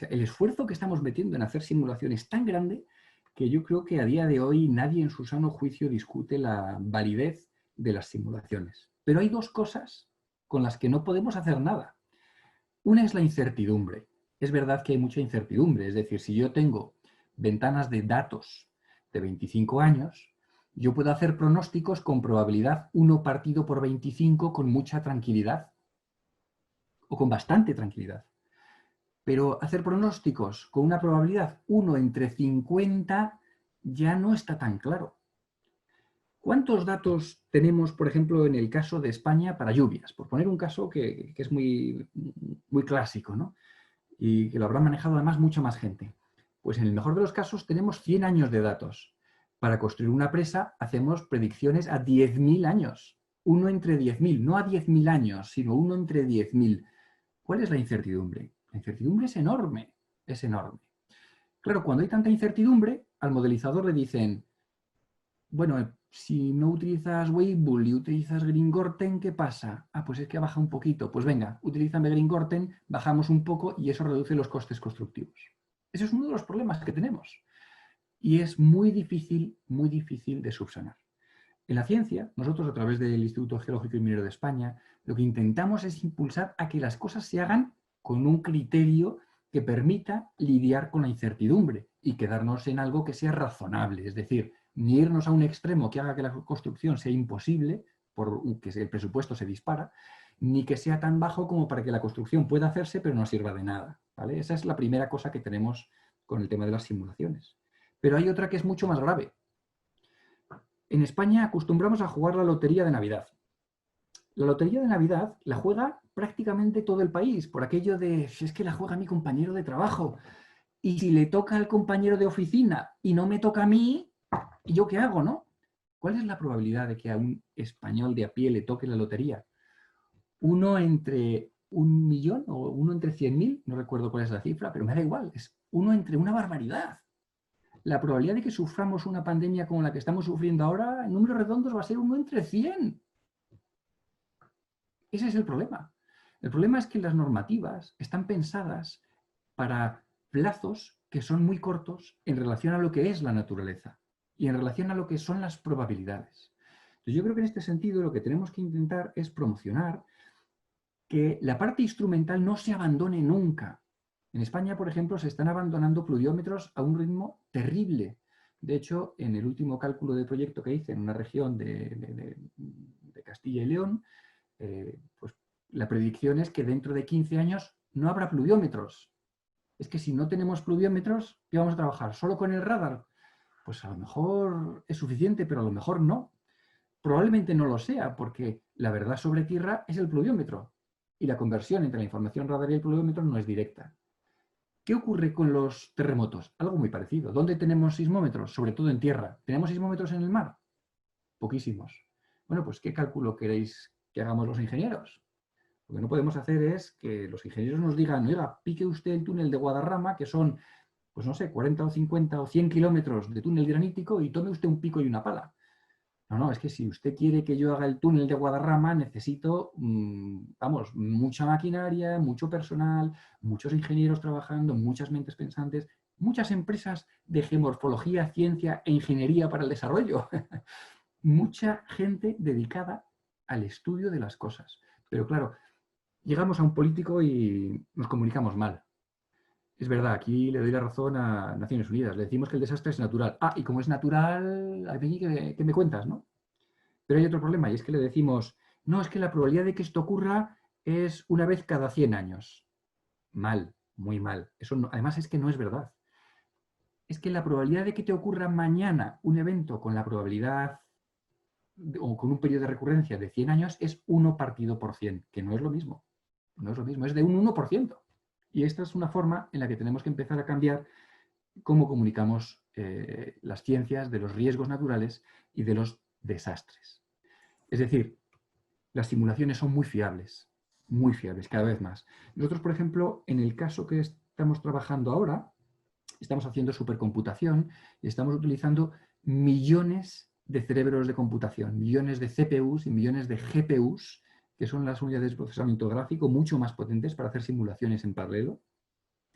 el esfuerzo que estamos metiendo en hacer simulaciones es tan grande que yo creo que a día de hoy nadie en su sano juicio discute la validez de las simulaciones. Pero hay dos cosas con las que no podemos hacer nada. Una es la incertidumbre. Es verdad que hay mucha incertidumbre, es decir, si yo tengo ventanas de datos de 25 años, yo puedo hacer pronósticos con probabilidad 1 partido por 25 con mucha tranquilidad o con bastante tranquilidad. Pero hacer pronósticos con una probabilidad 1 entre 50 ya no está tan claro. ¿Cuántos datos tenemos, por ejemplo, en el caso de España para lluvias? Por poner un caso que es muy clásico, ¿no? Y que lo habrá manejado además mucha más gente. Pues en el mejor de los casos tenemos 100 años de datos. Para construir una presa hacemos predicciones a 10.000 años. Uno entre 10.000, no a 10.000 años, sino uno entre 10.000. ¿Cuál es la incertidumbre? La incertidumbre es enorme, es enorme. Claro, cuando hay tanta incertidumbre, al modelizador le dicen, bueno, si no utilizas Weibull y utilizas Green-Gorten, ¿qué pasa? Ah, pues es que baja un poquito. Pues venga, utilízame Green-Gorten, bajamos un poco y eso reduce los costes constructivos. Ese es uno de los problemas que tenemos. Y es muy difícil de subsanar. En la ciencia, nosotros a través del Instituto Geológico y Minero de España, lo que intentamos es impulsar a que las cosas se hagan con un criterio que permita lidiar con la incertidumbre y quedarnos en algo que sea razonable. Es decir, ni irnos a un extremo que haga que la construcción sea imposible, porque el presupuesto se dispara, ni que sea tan bajo como para que la construcción pueda hacerse pero no sirva de nada, ¿vale? Esa es la primera cosa que tenemos con el tema de las simulaciones. Pero hay otra que es mucho más grave. En España acostumbramos a jugar la lotería de Navidad. La lotería de Navidad la juega prácticamente todo el país, por aquello de, si es que la juega mi compañero de trabajo, y si le toca al compañero de oficina y no me toca a mí, ¿y yo qué hago, no? ¿Cuál es la probabilidad de que a un español de a pie le toque la lotería? ¿Uno entre 1.000.000 o uno entre 100.000? No recuerdo cuál es la cifra, pero me da igual, es uno entre una barbaridad. la probabilidad de que suframos una pandemia como la que estamos sufriendo ahora, en números redondos, va a ser 1 entre 100. Ese es el problema. El problema es que las normativas están pensadas para plazos que son muy cortos en relación a lo que es la naturaleza y en relación a lo que son las probabilidades. Entonces, yo creo que en este sentido lo que tenemos que intentar es promocionar que la parte instrumental no se abandone nunca. En España, por ejemplo, se están abandonando pluviómetros a un ritmo terrible. De hecho, en el último cálculo de proyecto que hice en una región de Castilla y León, pues la predicción es que dentro de 15 años no habrá pluviómetros. Es que si no tenemos pluviómetros, ¿qué vamos a trabajar? ¿Solo con el radar? Pues a lo mejor es suficiente, pero a lo mejor no. Probablemente no lo sea, porque la verdad sobre tierra es el pluviómetro y la conversión entre la información radar y el pluviómetro no es directa. ¿Qué ocurre con los terremotos? Algo muy parecido. ¿Dónde tenemos sismómetros? Sobre todo en tierra. ¿Tenemos sismómetros en el mar? Poquísimos. Bueno, pues ¿qué cálculo queréis que hagamos los ingenieros? Lo que no podemos hacer es que los ingenieros nos digan, oiga, pique usted el túnel de Guadarrama, que son, pues no sé, 40 o 50 o 100 kilómetros de túnel granítico y tome usted un pico y una pala. No, no, es que si usted quiere que yo haga el túnel de Guadarrama, necesito, vamos, mucha maquinaria, mucho personal, muchos ingenieros trabajando, muchas mentes pensantes, muchas empresas de geomorfología, ciencia e ingeniería para el desarrollo. Mucha gente dedicada al estudio de las cosas. Pero claro, llegamos a un político y nos comunicamos mal. Es verdad, aquí le doy la razón a Naciones Unidas. Le decimos que el desastre es natural. Ah, y como es natural, a mí ¿qué me cuentas, no? Pero hay otro problema, y es que le decimos, no, es que la probabilidad de que esto ocurra es una vez cada 100 años. Mal, muy mal. Eso no, además es que no es verdad. Es que la probabilidad de que te ocurra mañana un evento con la probabilidad o con un periodo de recurrencia de 100 años es 1 partido por 100, que no es lo mismo. No es lo mismo, es de un 1%. Y esta es una forma en la que tenemos que empezar a cambiar cómo comunicamos las ciencias de los riesgos naturales y de los desastres. Es decir, las simulaciones son muy fiables, cada vez más. Nosotros, por ejemplo, en el caso que estamos trabajando ahora, estamos haciendo supercomputación y estamos utilizando millones de cerebros de computación, millones de CPUs y millones de GPUs, que son las unidades de procesamiento gráfico mucho más potentes para hacer simulaciones en paralelo.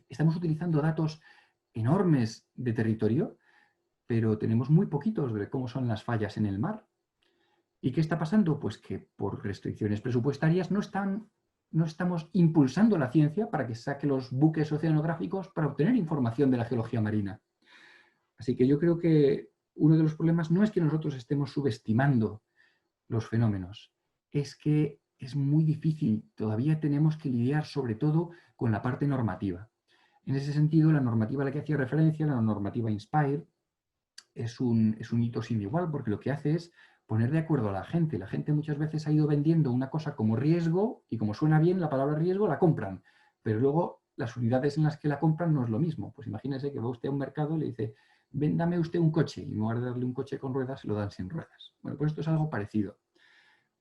Estamos utilizando datos enormes de territorio, pero tenemos muy poquitos de cómo son las fallas en el mar. ¿Y qué está pasando? Pues que por restricciones presupuestarias no estamos impulsando la ciencia para que saque los buques oceanográficos para obtener información de la geología marina. Así que yo creo que uno de los problemas no es que nosotros estemos subestimando los fenómenos, es que es muy difícil, todavía tenemos que lidiar sobre todo con la parte normativa. En ese sentido, la normativa a la que hacía referencia, la normativa INSPIRE, es un hito sin igual, porque lo que hace es poner de acuerdo a la gente. La gente muchas veces ha ido vendiendo una cosa como riesgo y como suena bien la palabra riesgo, la compran. Pero luego las unidades en las que la compran no es lo mismo. Pues imagínese que va usted a un mercado y le dice, véndame usted un coche, y en lugar de darle un coche con ruedas, se lo dan sin ruedas. Bueno, pues esto es algo parecido.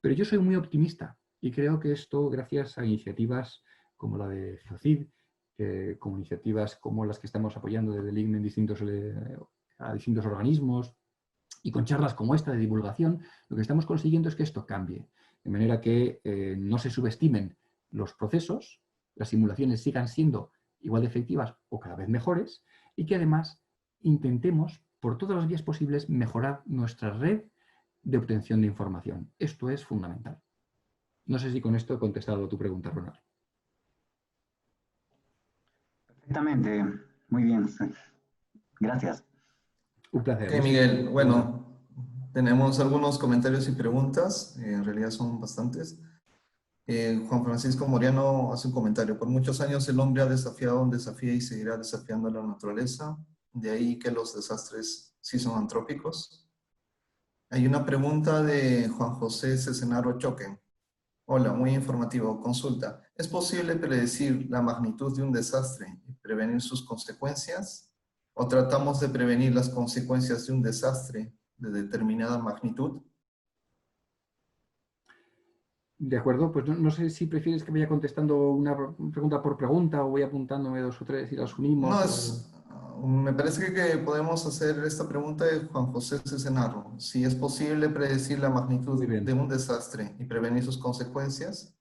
Pero yo soy muy optimista y creo que esto, gracias a iniciativas como la de Geocid, como iniciativas como las que estamos apoyando desde el IGME a distintos organismos y con charlas como esta de divulgación, lo que estamos consiguiendo es que esto cambie, de manera que no se subestimen los procesos, las simulaciones sigan siendo igual de efectivas o cada vez mejores y que además intentemos, por todas las vías posibles, mejorar nuestra red de obtención de información. Esto es fundamental. No sé si con esto he contestado a tu pregunta, Ronald.
Perfectamente, muy bien. Gracias.
Un placer.
Ok, Miguel, bueno, tenemos algunos comentarios y preguntas, en realidad son bastantes. Juan Francisco Moriano hace un comentario. Por muchos años el hombre ha desafiado, desafía y seguirá desafiando a la naturaleza. De ahí que los desastres sí son antrópicos. Hay una pregunta de Juan José Cesenaro Choque. Hola, muy informativo. Consulta. ¿Es posible predecir la magnitud de un desastre y prevenir sus consecuencias? ¿O tratamos de prevenir las consecuencias de un desastre de determinada magnitud?
De acuerdo, pues no sé si prefieres que vaya contestando una pregunta por pregunta o voy apuntándome 2 o 3 y las unimos.
No,
O...
me parece que podemos hacer esta pregunta de Juan José Cesenarro. Si es posible predecir la
Muy
magnitud
bien.
de un desastre y prevenir sus consecuencias.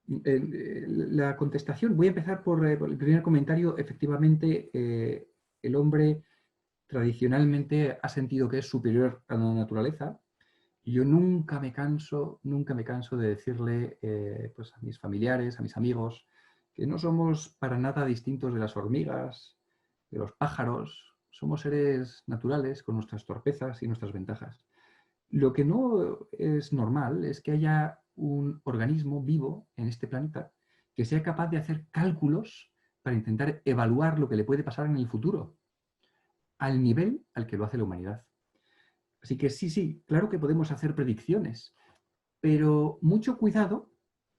La contestación, voy a empezar por el primer comentario. Efectivamente, el hombre tradicionalmente ha sentido que es superior a la naturaleza. Y yo nunca me canso de decirle pues a mis familiares, a mis amigos, que no somos para nada distintos de las hormigas, de los pájaros. Somos seres naturales con nuestras torpezas y nuestras ventajas. Lo que no es normal es que haya un organismo vivo en este planeta que sea capaz de hacer cálculos para intentar evaluar lo que le puede pasar en el futuro, al nivel al que lo hace la humanidad. Así que sí, claro que podemos hacer predicciones, pero mucho cuidado,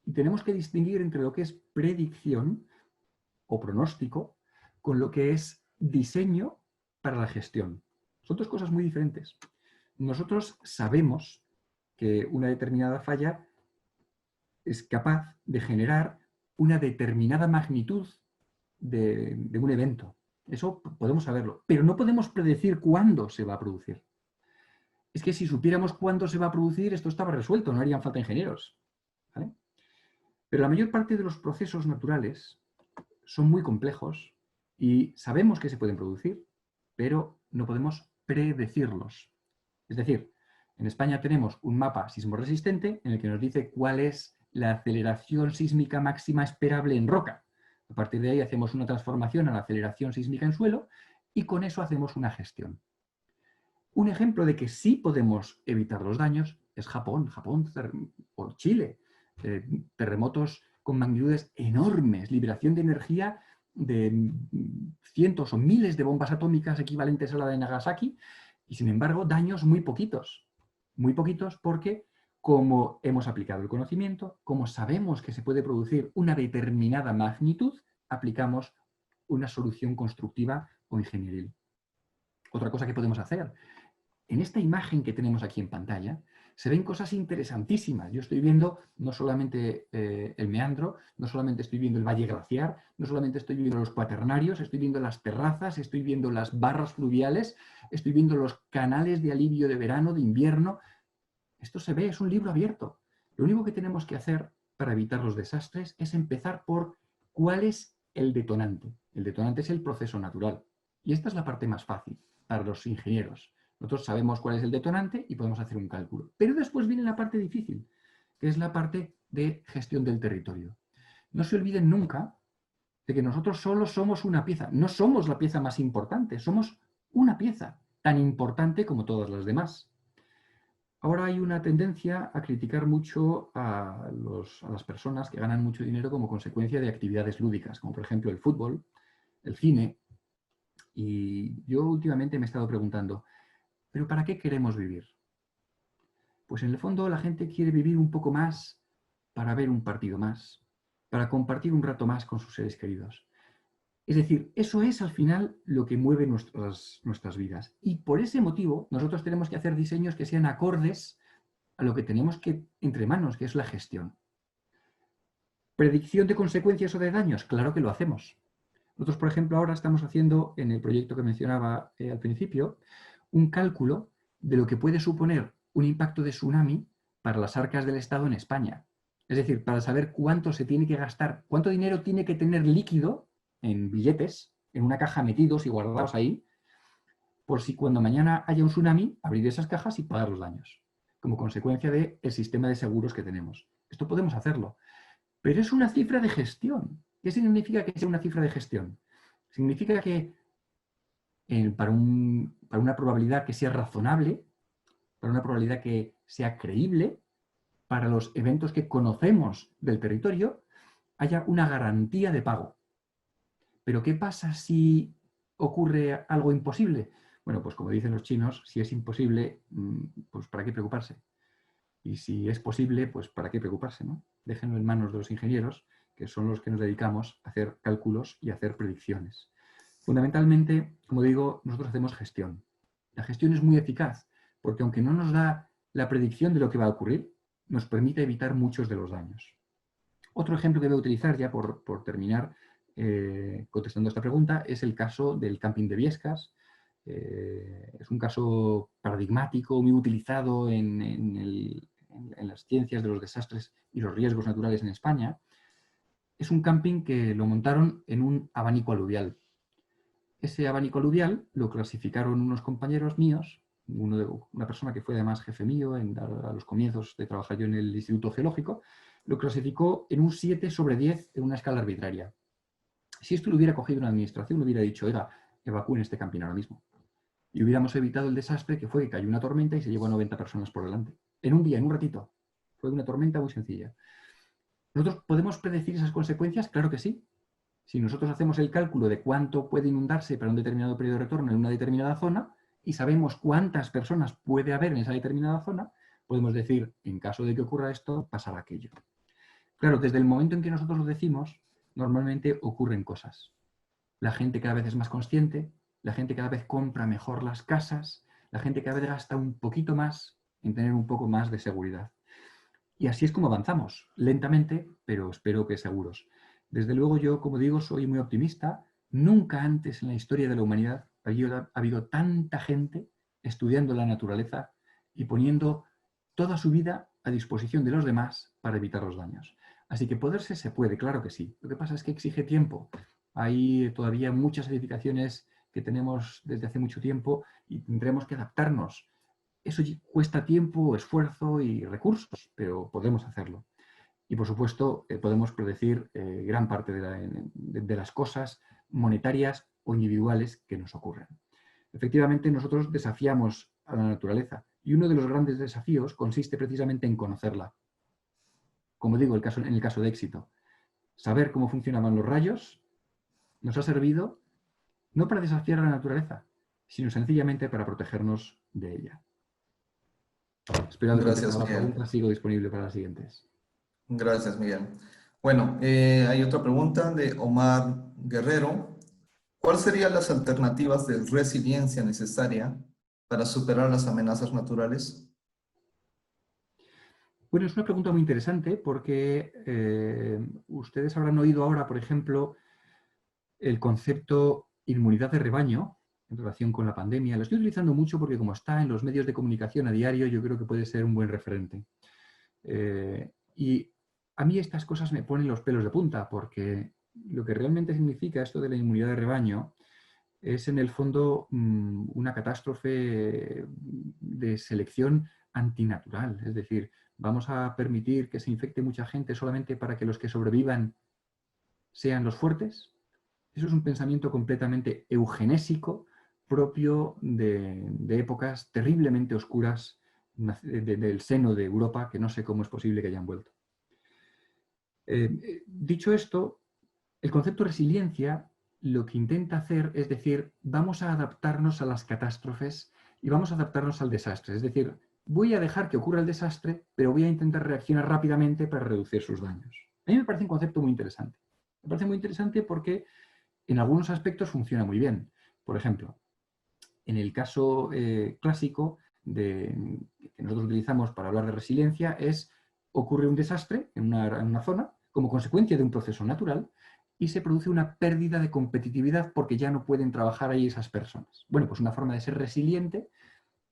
y tenemos que distinguir entre lo que es predicción o pronóstico con lo que es diseño para la gestión. Son dos cosas muy diferentes. Nosotros sabemos que una determinada falla es capaz de generar una determinada magnitud de un evento. Eso podemos saberlo, pero no podemos predecir cuándo se va a producir. Es que si supiéramos cuándo se va a producir, esto estaba resuelto, no harían falta ingenieros, ¿vale? Pero la mayor parte de los procesos naturales son muy complejos y sabemos que se pueden producir, pero no podemos predecirlos. Es decir, en España tenemos un mapa sismoresistente en el que nos dice cuál es la aceleración sísmica máxima esperable en roca. A partir de ahí hacemos una transformación a la aceleración sísmica en suelo y con eso hacemos una gestión. Un ejemplo de que sí podemos evitar los daños es Japón o Chile. Terremotos con magnitudes enormes, liberación de energía de cientos o miles de bombas atómicas equivalentes a la de Nagasaki, y sin embargo daños muy poquitos. Muy poquitos porque, como hemos aplicado el conocimiento, como sabemos que se puede producir una determinada magnitud, aplicamos una solución constructiva o ingenieril. Otra cosa que podemos hacer, en esta imagen que tenemos aquí en pantalla, se ven cosas interesantísimas. Yo estoy viendo no solamente el meandro, no solamente estoy viendo el valle glaciar, no solamente estoy viendo los cuaternarios, estoy viendo las terrazas, estoy viendo las barras fluviales, estoy viendo los canales de alivio de verano, de invierno. Esto se ve, es un libro abierto. Lo único que tenemos que hacer para evitar los desastres es empezar por cuál es el detonante. El detonante es el proceso natural. Y esta es la parte más fácil para los ingenieros. Nosotros sabemos cuál es el detonante y podemos hacer un cálculo. Pero después viene la parte difícil, que es la parte de gestión del territorio. No se olviden nunca de que nosotros solo somos una pieza. No somos la pieza más importante, somos una pieza tan importante como todas las demás. Ahora hay una tendencia a criticar mucho a las personas que ganan mucho dinero como consecuencia de actividades lúdicas, como por ejemplo el fútbol, el cine. Y yo últimamente me he estado preguntando, ¿pero para qué queremos vivir? Pues en el fondo la gente quiere vivir un poco más para ver un partido más, para compartir un rato más con sus seres queridos. Es decir, eso es al final lo que mueve nuestras vidas. Y por ese motivo nosotros tenemos que hacer diseños que sean acordes a lo que tenemos entre manos, que es la gestión. ¿Predicción de consecuencias o de daños? Claro que lo hacemos. Nosotros, por ejemplo, ahora estamos haciendo, en el proyecto que mencionaba al principio, un cálculo de lo que puede suponer un impacto de tsunami para las arcas del Estado en España. Es decir, para saber cuánto se tiene que gastar, cuánto dinero tiene que tener líquido en billetes, en una caja metidos y guardados ahí, por si cuando mañana haya un tsunami, abrir esas cajas y pagar los daños, como consecuencia del sistema de seguros que tenemos. Esto podemos hacerlo, pero es una cifra de gestión. ¿Qué significa que sea una cifra de gestión? Significa que para una probabilidad que sea razonable, para una probabilidad que sea creíble, para los eventos que conocemos del territorio, haya una garantía de pago. Pero ¿qué pasa si ocurre algo imposible? Bueno, pues como dicen los chinos, si es imposible, pues ¿para qué preocuparse? Y si es posible, pues ¿para qué preocuparse, no? Déjenlo en manos de los ingenieros, que son los que nos dedicamos a hacer cálculos y a hacer predicciones. Fundamentalmente, como digo, nosotros hacemos gestión. La gestión es muy eficaz, porque aunque no nos da la predicción de lo que va a ocurrir, nos permite evitar muchos de los daños. Otro ejemplo que voy a utilizar ya por terminar contestando a esta pregunta, es el caso del camping de Biescas. Es un caso paradigmático, muy utilizado en las ciencias de los desastres y los riesgos naturales en España. Es un camping que lo montaron en un abanico aluvial. Ese abanico aluvial lo clasificaron unos compañeros míos, una persona que fue además jefe mío a los comienzos de trabajar yo en el Instituto Geológico, lo clasificó en un 7/10 en una escala arbitraria. Si esto lo hubiera cogido una administración, le hubiera dicho, oiga, evacúen este camping ahora mismo. Y hubiéramos evitado el desastre que fue que cayó una tormenta y se llevó a 90 personas por delante. En un día, en un ratito. Fue una tormenta muy sencilla. ¿Nosotros podemos predecir esas consecuencias? Claro que sí. Si nosotros hacemos el cálculo de cuánto puede inundarse para un determinado periodo de retorno en una determinada zona y sabemos cuántas personas puede haber en esa determinada zona, podemos decir, en caso de que ocurra esto, pasará aquello. Claro, desde el momento en que nosotros lo decimos, normalmente ocurren cosas. La gente cada vez es más consciente, la gente cada vez compra mejor las casas, la gente cada vez gasta un poquito más en tener un poco más de seguridad. Y así es como avanzamos, lentamente, pero espero que seguros. Desde luego yo, como digo, soy muy optimista. Nunca antes en la historia de la humanidad ha habido tanta gente estudiando la naturaleza y poniendo toda su vida a disposición de los demás para evitar los daños. Así que poderse se puede, claro que sí. Lo que pasa es que exige tiempo. Hay todavía muchas edificaciones que tenemos desde hace mucho tiempo y tendremos que adaptarnos. Eso cuesta tiempo, esfuerzo y recursos, pero podemos hacerlo. Y por supuesto, podemos predecir gran parte de las cosas monetarias o individuales que nos ocurren. Efectivamente, nosotros desafiamos a la naturaleza y uno de los grandes desafíos consiste precisamente en conocerla. Como digo, en el caso de éxito, saber cómo funcionaban los rayos nos ha servido no para desafiar a la naturaleza, sino sencillamente para protegernos de ella. Espero haber
Gracias,
contestado la
Miguel.
pregunta. Sigo disponible para las siguientes.
Gracias, Miguel. Bueno, hay otra pregunta de Omar Guerrero. ¿Cuáles serían las alternativas de resiliencia necesaria para superar las amenazas naturales?
Bueno, es una pregunta muy interesante porque ustedes habrán oído ahora, por ejemplo, el concepto inmunidad de rebaño en relación con la pandemia. Lo estoy utilizando mucho porque como está en los medios de comunicación a diario, yo creo que puede ser un buen referente. Y a mí estas cosas me ponen los pelos de punta porque lo que realmente significa esto de la inmunidad de rebaño es en el fondo una catástrofe de selección antinatural. Es decir, vamos a permitir que se infecte mucha gente solamente para que los que sobrevivan sean los fuertes. Eso es un pensamiento completamente eugenésico, propio de épocas terriblemente oscuras del seno de Europa, que no sé cómo es posible que hayan vuelto. Dicho esto, el concepto resiliencia lo que intenta hacer es decir, vamos a adaptarnos a las catástrofes y vamos a adaptarnos al desastre. Es decir, voy a dejar que ocurra el desastre, pero voy a intentar reaccionar rápidamente para reducir sus daños. A mí me parece un concepto muy interesante. Me parece muy interesante porque en algunos aspectos funciona muy bien. Por ejemplo, en el caso clásico que nosotros utilizamos para hablar de resiliencia ocurre un desastre en una zona como consecuencia de un proceso natural y se produce una pérdida de competitividad porque ya no pueden trabajar ahí esas personas. Bueno, pues una forma de ser resiliente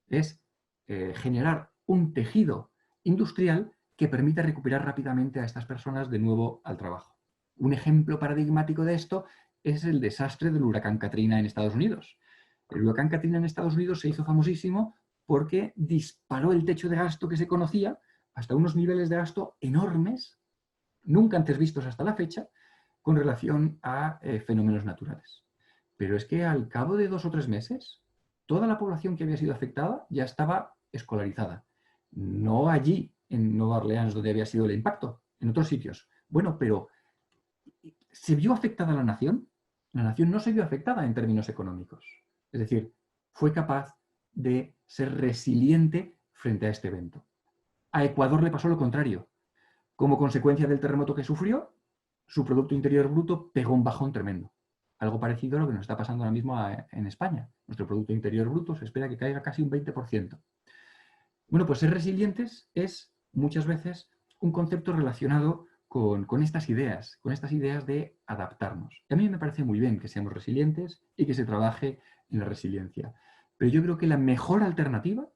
es generar un tejido industrial que permita recuperar rápidamente a estas personas de nuevo al trabajo. Un ejemplo paradigmático de esto es el desastre del huracán Katrina en Estados Unidos. El huracán Katrina en Estados Unidos se hizo famosísimo porque disparó el techo de gasto que se conocía hasta unos niveles de gasto enormes, nunca antes vistos hasta la fecha, con relación a fenómenos naturales. Pero es que al cabo de 2 o 3 meses, toda la población que había sido afectada ya estaba escolarizada. No allí, en Nueva Orleans, donde había sido el impacto, en otros sitios. Bueno, pero ¿se vio afectada la nación? La nación no se vio afectada en términos económicos. Es decir, fue capaz de ser resiliente frente a este evento. A Ecuador le pasó lo contrario. Como consecuencia del terremoto que sufrió, su Producto Interior Bruto pegó un bajón tremendo. Algo parecido a lo que nos está pasando ahora mismo en España. Nuestro Producto Interior Bruto se espera que caiga casi un 20%. Bueno, pues ser resilientes es muchas veces un concepto relacionado con estas ideas de adaptarnos. Y a mí me parece muy bien que seamos resilientes y que se trabaje en la resiliencia. Pero yo creo que la mejor alternativa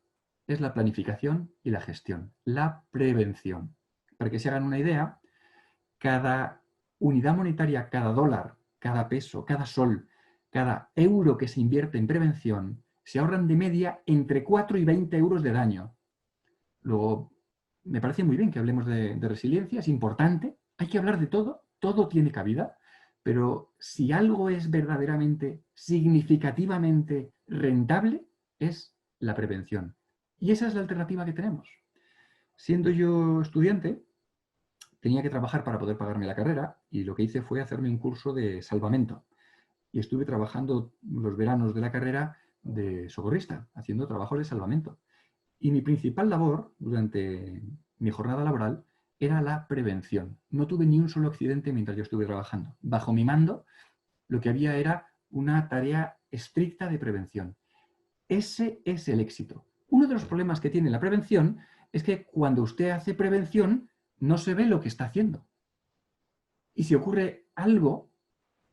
es la planificación y la gestión, la prevención. Para que se hagan una idea, cada unidad monetaria, cada dólar, cada peso, cada sol, cada euro que se invierte en prevención, se ahorran de media entre 4 y 20 euros de daño. Luego, me parece muy bien que hablemos de resiliencia, es importante, hay que hablar de todo, todo tiene cabida, pero si algo es verdaderamente, significativamente rentable, es la prevención. Y esa es la alternativa que tenemos. Siendo yo estudiante, tenía que trabajar para poder pagarme la carrera y lo que hice fue hacerme un curso de salvamento. Y estuve trabajando los veranos de la carrera de socorrista, haciendo trabajos de salvamento. Y mi principal labor durante mi jornada laboral era la prevención. No tuve ni un solo accidente mientras yo estuve trabajando. Bajo mi mando, lo que había era una tarea estricta de prevención. Ese es el éxito. Uno de los problemas que tiene la prevención es que cuando usted hace prevención, no se ve lo que está haciendo. Y si ocurre algo,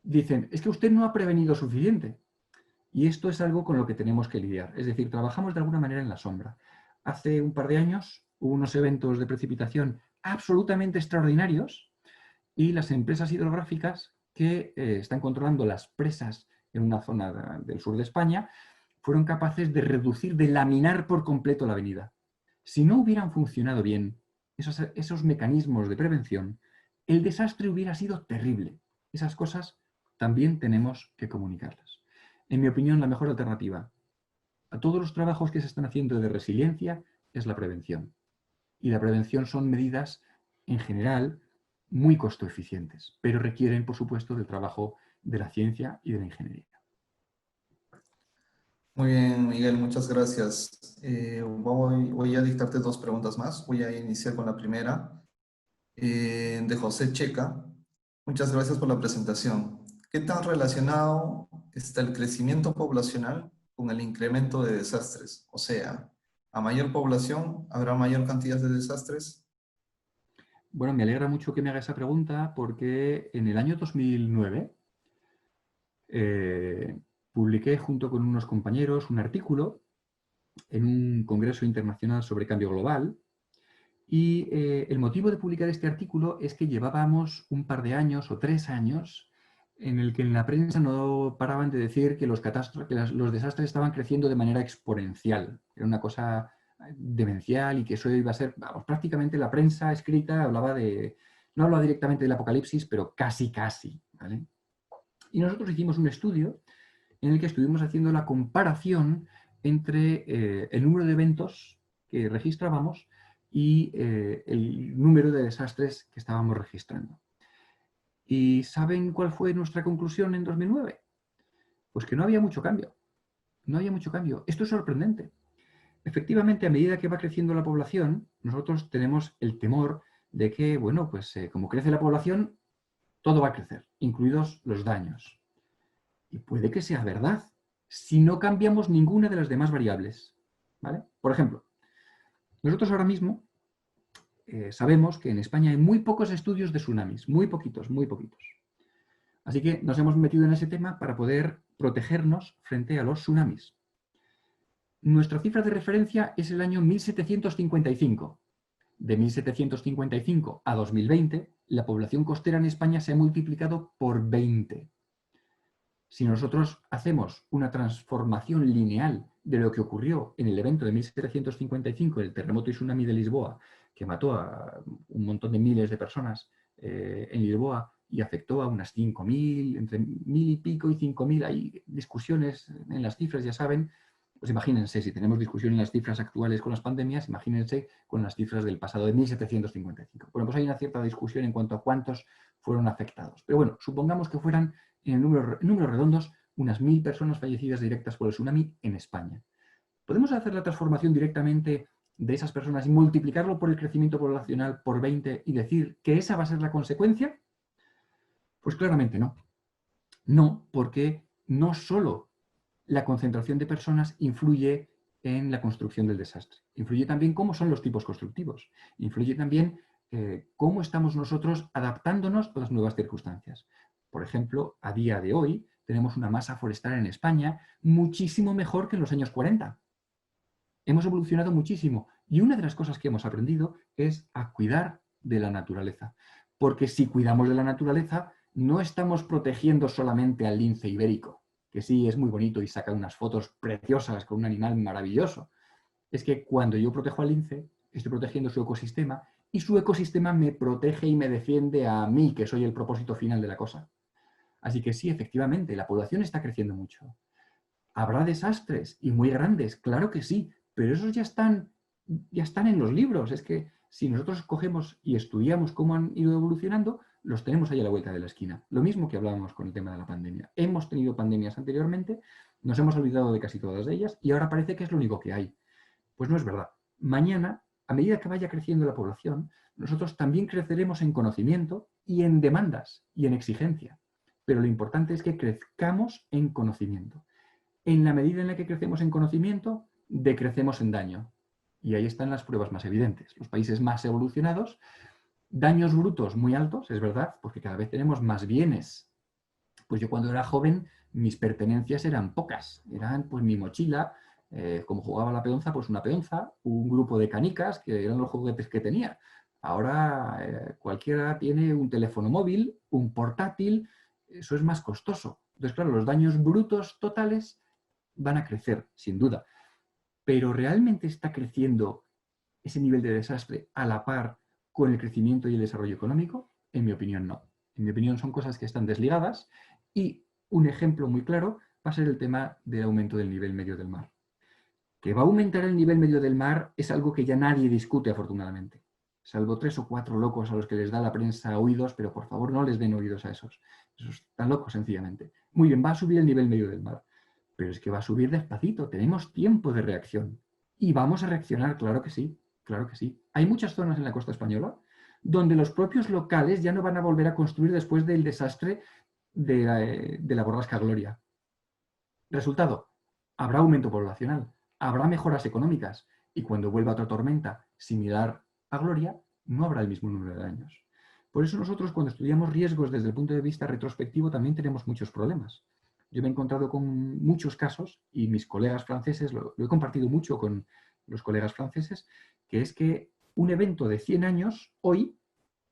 dicen, es que usted no ha prevenido suficiente. Y esto es algo con lo que tenemos que lidiar. Es decir, trabajamos de alguna manera en la sombra. Hace un par de años hubo unos eventos de precipitación absolutamente extraordinarios y las empresas hidrográficas que están controlando las presas en una zona del sur de España fueron capaces de reducir, de laminar por completo la avenida. Si no hubieran funcionado bien esos mecanismos de prevención, el desastre hubiera sido terrible. Esas cosas también tenemos que comunicarlas. En mi opinión, la mejor alternativa a todos los trabajos que se están haciendo de resiliencia es la prevención. Y la prevención son medidas, en general, muy costo eficientes, pero requieren, por supuesto, del trabajo de la ciencia y de la ingeniería.
Muy bien, Miguel, muchas gracias. Voy a dictarte dos preguntas más. Voy a iniciar con la primera, de José Checa. Muchas gracias por la presentación. ¿Qué tan relacionado está el crecimiento poblacional con el incremento de desastres? O sea, a mayor población, ¿habrá mayor cantidad de desastres?
Bueno, me alegra mucho que me haga esa pregunta porque en el año 2009 publiqué junto con unos compañeros un artículo en un congreso internacional sobre cambio global y el motivo de publicar este artículo es que llevábamos un par de años o 3 años en el que en la prensa no paraban de decir que los desastres estaban creciendo de manera exponencial. Era una cosa demencial y que eso iba a ser, vamos, prácticamente la prensa escrita no hablaba directamente del apocalipsis, pero casi, ¿vale? Y nosotros hicimos un estudio en el que estuvimos haciendo la comparación entre el número de eventos que registrábamos y el número de desastres que estábamos registrando. ¿Y saben cuál fue nuestra conclusión en 2009? Pues que no había mucho cambio. No había mucho cambio. Esto es sorprendente. Efectivamente, a medida que va creciendo la población, nosotros tenemos el temor de que, bueno, pues como crece la población, todo va a crecer, incluidos los daños. Y puede que sea verdad, si no cambiamos ninguna de las demás variables, ¿vale? Por ejemplo, nosotros ahora mismo sabemos que en España hay muy pocos estudios de tsunamis, muy poquitos, muy poquitos. Así que nos hemos metido en ese tema para poder protegernos frente a los tsunamis. Nuestra cifra de referencia es el año 1755. De 1755 a 2020, la población costera en España se ha multiplicado por 20. Si nosotros hacemos una transformación lineal de lo que ocurrió en el evento de 1755, el terremoto y tsunami de Lisboa, que mató a un montón de miles de personas en Lisboa y afectó a unas 5.000, entre 1.000 y pico y 5.000, hay discusiones en las cifras, ya saben, pues imagínense, si tenemos discusión en las cifras actuales con las pandemias, imagínense con las cifras del pasado de 1755. Bueno, pues hay una cierta discusión en cuanto a cuántos fueron afectados. Pero bueno, supongamos que fueran en números redondos unas 1.000 personas fallecidas directas por el tsunami en España. ¿Podemos hacer la transformación directamente de esas personas y multiplicarlo por el crecimiento poblacional por 20 y decir que esa va a ser la consecuencia? Pues claramente no. No, porque no solo la concentración de personas influye en la construcción del desastre. Influye también cómo son los tipos constructivos. Influye también cómo estamos nosotros adaptándonos a las nuevas circunstancias. Por ejemplo, a día de hoy tenemos una masa forestal en España muchísimo mejor que en los años 40. Hemos evolucionado muchísimo y una de las cosas que hemos aprendido es a cuidar de la naturaleza. Porque si cuidamos de la naturaleza, no estamos protegiendo solamente al lince ibérico, que sí es muy bonito y saca unas fotos preciosas con un animal maravilloso. Es que cuando yo protejo al lince, estoy protegiendo su ecosistema y su ecosistema me protege y me defiende a mí, que soy el propósito final de la cosa. Así que sí, efectivamente, la población está creciendo mucho. ¿Habrá desastres y muy grandes? Claro que sí, pero esos ya están en los libros. Es que si nosotros cogemos y estudiamos cómo han ido evolucionando, los tenemos ahí a la vuelta de la esquina. Lo mismo que hablábamos con el tema de la pandemia. Hemos tenido pandemias anteriormente, nos hemos olvidado de casi todas ellas y ahora parece que es lo único que hay. Pues no es verdad. Mañana, a medida que vaya creciendo la población, nosotros también creceremos en conocimiento y en demandas y en exigencia. Pero lo importante es que crezcamos en conocimiento. En la medida en la que crecemos en conocimiento, decrecemos en daño. Y ahí están las pruebas más evidentes. Los países más evolucionados, daños brutos muy altos, es verdad, porque cada vez tenemos más bienes. Pues yo cuando era joven, mis pertenencias eran pocas. Eran pues mi mochila, como jugaba a la peonza, pues una peonza, un grupo de canicas, que eran los juguetes que tenía. Ahora cualquiera tiene un teléfono móvil, un portátil, eso es más costoso. Entonces, claro, los daños brutos totales van a crecer, sin duda. Pero ¿realmente está creciendo ese nivel de desastre a la par con el crecimiento y el desarrollo económico? En mi opinión, no. En mi opinión, son cosas que están desligadas y un ejemplo muy claro va a ser el tema del aumento del nivel medio del mar. Que va a aumentar el nivel medio del mar es algo que ya nadie discute, afortunadamente. Salvo 3 o 4 locos a los que les da la prensa oídos, pero por favor no les den oídos a esos. Esos están locos, sencillamente. Muy bien, va a subir el nivel medio del mar. Pero es que va a subir despacito, tenemos tiempo de reacción. Y vamos a reaccionar, claro que sí, claro que sí. Hay muchas zonas en la costa española donde los propios locales ya no van a volver a construir después del desastre de la borrasca Gloria. Resultado, habrá aumento poblacional, habrá mejoras económicas y cuando vuelva otra tormenta similar a Gloria, no habrá el mismo número de daños. Por eso nosotros cuando estudiamos riesgos desde el punto de vista retrospectivo también tenemos muchos problemas. Yo me he encontrado con muchos casos y mis colegas franceses, lo he compartido mucho con los colegas franceses, que es que un evento de 100 años hoy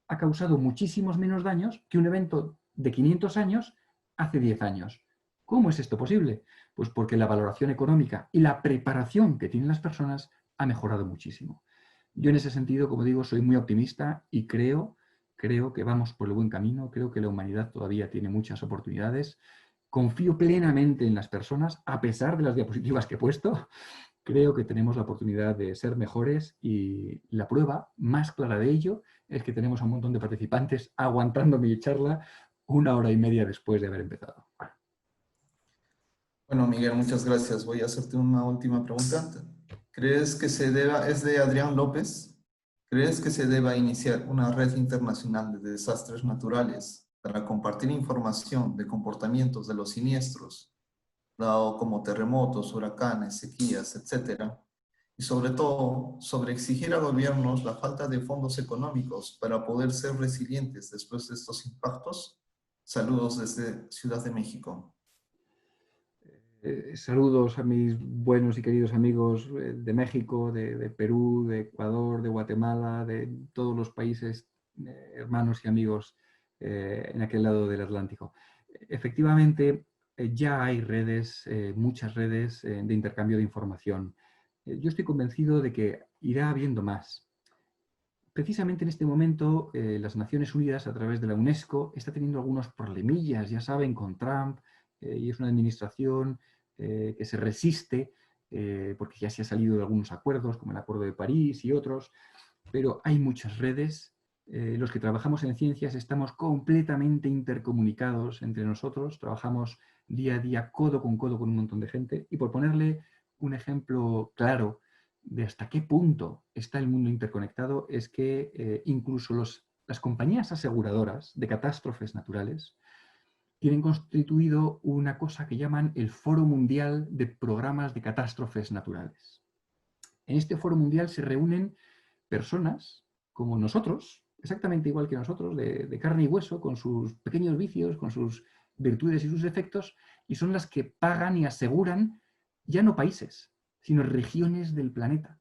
ha causado muchísimos menos daños que un evento de 500 años hace 10 años. ¿Cómo es esto posible? Pues porque la valoración económica y la preparación que tienen las personas ha mejorado muchísimo. Yo en ese sentido, como digo, soy muy optimista y creo que vamos por el buen camino, creo que la humanidad todavía tiene muchas oportunidades. Confío plenamente en las personas, a pesar de las diapositivas que he puesto. Creo que tenemos la oportunidad de ser mejores y la prueba más clara de ello es que tenemos a un montón de participantes aguantando mi charla 1 hora y media después de haber empezado.
Bueno, Miguel, muchas gracias. Voy a hacerte una última pregunta. ¿Crees que es de Adrián López? ¿Crees que se deba iniciar una red internacional de desastres naturales para compartir información de comportamientos de los siniestros, dado como terremotos, huracanes, sequías, etcétera? Y sobre todo, sobre exigir a gobiernos la falta de fondos económicos para poder ser resilientes después de estos impactos? Saludos desde Ciudad de México.
Saludos a mis buenos y queridos amigos de México, de Perú, de Ecuador, de Guatemala, de todos los países hermanos y amigos en aquel lado del Atlántico. Efectivamente, ya hay redes, muchas redes de intercambio de información. Yo estoy convencido de que irá habiendo más. Precisamente en este momento, las Naciones Unidas, a través de la UNESCO, está teniendo algunos problemillas, ya saben, con Trump, y es una administración que se resiste, porque ya se ha salido de algunos acuerdos, como el Acuerdo de París y otros, pero hay muchas redes. Los que trabajamos en ciencias estamos completamente intercomunicados entre nosotros, trabajamos día a día codo con un montón de gente, y por ponerle un ejemplo claro de hasta qué punto está el mundo interconectado, es que incluso las compañías aseguradoras de catástrofes naturales tienen constituido una cosa que llaman el Foro Mundial de Programas de Catástrofes Naturales. En este Foro Mundial se reúnen personas como nosotros, exactamente igual que nosotros, de carne y hueso, con sus pequeños vicios, con sus virtudes y sus defectos, y son las que pagan y aseguran ya no países, sino regiones del planeta.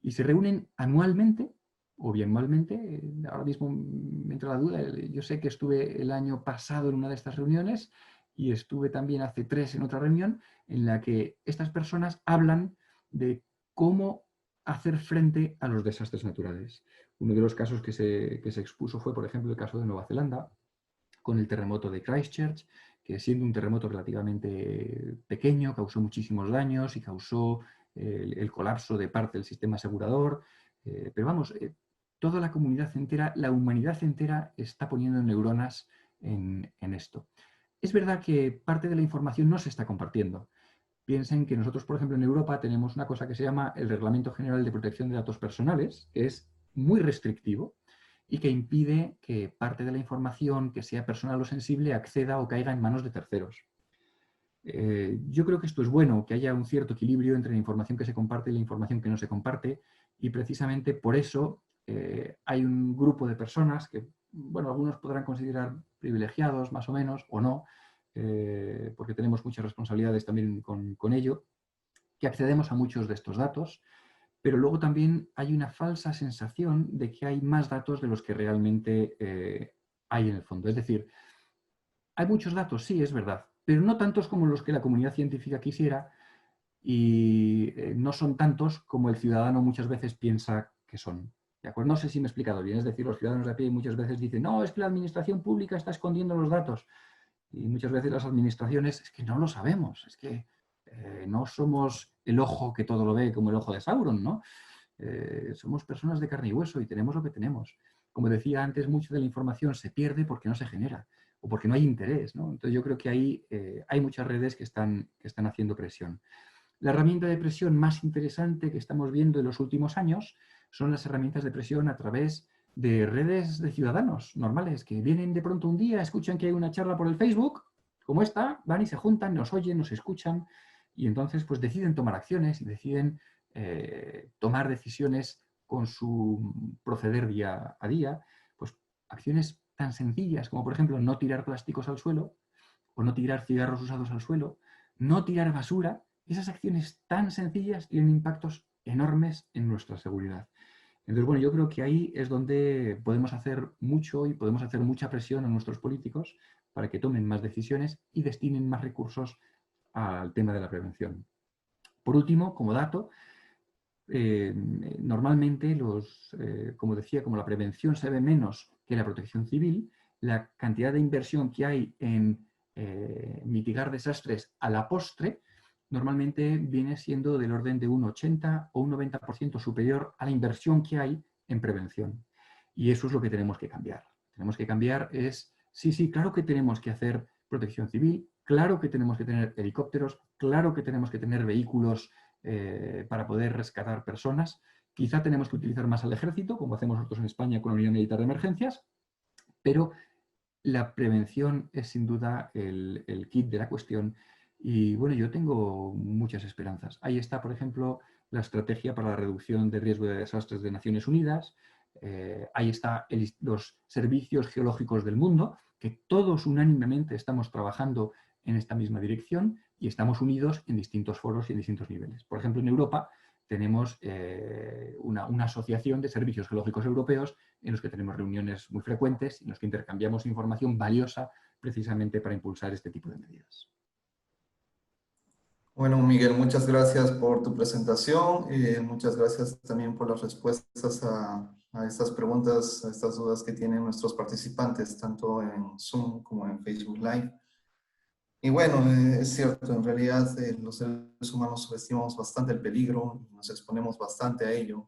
Y se reúnen anualmente o bianualmente. Ahora mismo me entra la duda. Yo sé que estuve el año pasado en una de estas reuniones y estuve también hace 3 en otra reunión en la que estas personas hablan de cómo hacer frente a los desastres naturales. Uno de los casos que se expuso fue, por ejemplo, el caso de Nueva Zelanda, con el terremoto de Christchurch, que siendo un terremoto relativamente pequeño, causó muchísimos daños y causó el colapso de parte del sistema asegurador. Pero vamos, toda la comunidad entera, la humanidad entera está poniendo neuronas en esto. Es verdad que parte de la información no se está compartiendo. Piensen que nosotros, por ejemplo, en Europa tenemos una cosa que se llama el Reglamento General de Protección de Datos Personales, que es muy restrictivo y que impide que parte de la información que sea personal o sensible acceda o caiga en manos de terceros. Yo creo que esto es bueno, que haya un cierto equilibrio entre la información que se comparte y la información que no se comparte, y precisamente por eso hay un grupo de personas que, bueno, algunos podrán considerar privilegiados más o menos, o no, porque tenemos muchas responsabilidades también con ello, que accedemos a muchos de estos datos, pero luego también hay una falsa sensación de que hay más datos de los que realmente hay en el fondo. Es decir, hay muchos datos, sí, es verdad, pero no tantos como los que la comunidad científica quisiera y no son tantos como el ciudadano muchas veces piensa que son. ¿De acuerdo? No sé si me he explicado bien. Es decir, los ciudadanos de a pie muchas veces dicen, no, es que la administración pública está escondiendo los datos. Y muchas veces las administraciones, es que no lo sabemos, es que no somos el ojo que todo lo ve como el ojo de Sauron, ¿no? Somos personas de carne y hueso y tenemos lo que tenemos. Como decía antes, mucha de la información se pierde porque no se genera o porque no hay interés, ¿no? Entonces yo creo que ahí hay muchas redes que están haciendo presión. La herramienta de presión más interesante que estamos viendo en los últimos años son las herramientas de presión a través de redes de ciudadanos normales que vienen de pronto un día, escuchan que hay una charla por el Facebook, como esta, van y se juntan, nos oyen, nos escuchan y entonces pues deciden tomar acciones y deciden tomar decisiones con su proceder día a día, pues acciones tan sencillas como por ejemplo no tirar plásticos al suelo o no tirar cigarros usados al suelo, no tirar basura. Esas acciones tan sencillas tienen impactos enormes en nuestra seguridad. Entonces, bueno, yo creo que ahí es donde podemos hacer mucho y podemos hacer mucha presión a nuestros políticos para que tomen más decisiones y destinen más recursos al tema de la prevención. Por último, como dato, normalmente como decía, como la prevención se ve menos que la protección civil, la cantidad de inversión que hay en mitigar desastres a la postre normalmente viene siendo del orden de un 80 o un 90% superior a la inversión que hay en prevención. Y eso es lo que tenemos que cambiar. Tenemos que cambiar sí, sí, claro que tenemos que hacer protección civil, claro que tenemos que tener helicópteros, claro que tenemos que tener vehículos para poder rescatar personas. Quizá tenemos que utilizar más al ejército, como hacemos nosotros en España con la Unidad Militar de Emergencias, pero la prevención es sin duda el kit de la cuestión y bueno, yo tengo muchas esperanzas. Ahí está, por ejemplo, la estrategia para la reducción de riesgo de desastres de Naciones Unidas, ahí está los servicios geológicos del mundo, que todos unánimemente estamos trabajando en esta misma dirección y estamos unidos en distintos foros y en distintos niveles. Por ejemplo, en Europa tenemos una asociación de servicios geológicos europeos en los que tenemos reuniones muy frecuentes y en los que intercambiamos información valiosa precisamente para impulsar este tipo de medidas.
Bueno, Miguel, muchas gracias por tu presentación. Muchas gracias también por las respuestas a estas preguntas, a estas dudas que tienen nuestros participantes, tanto en Zoom como en Facebook Live. Y bueno, es cierto, en realidad los seres humanos subestimamos bastante el peligro, nos exponemos bastante a ello.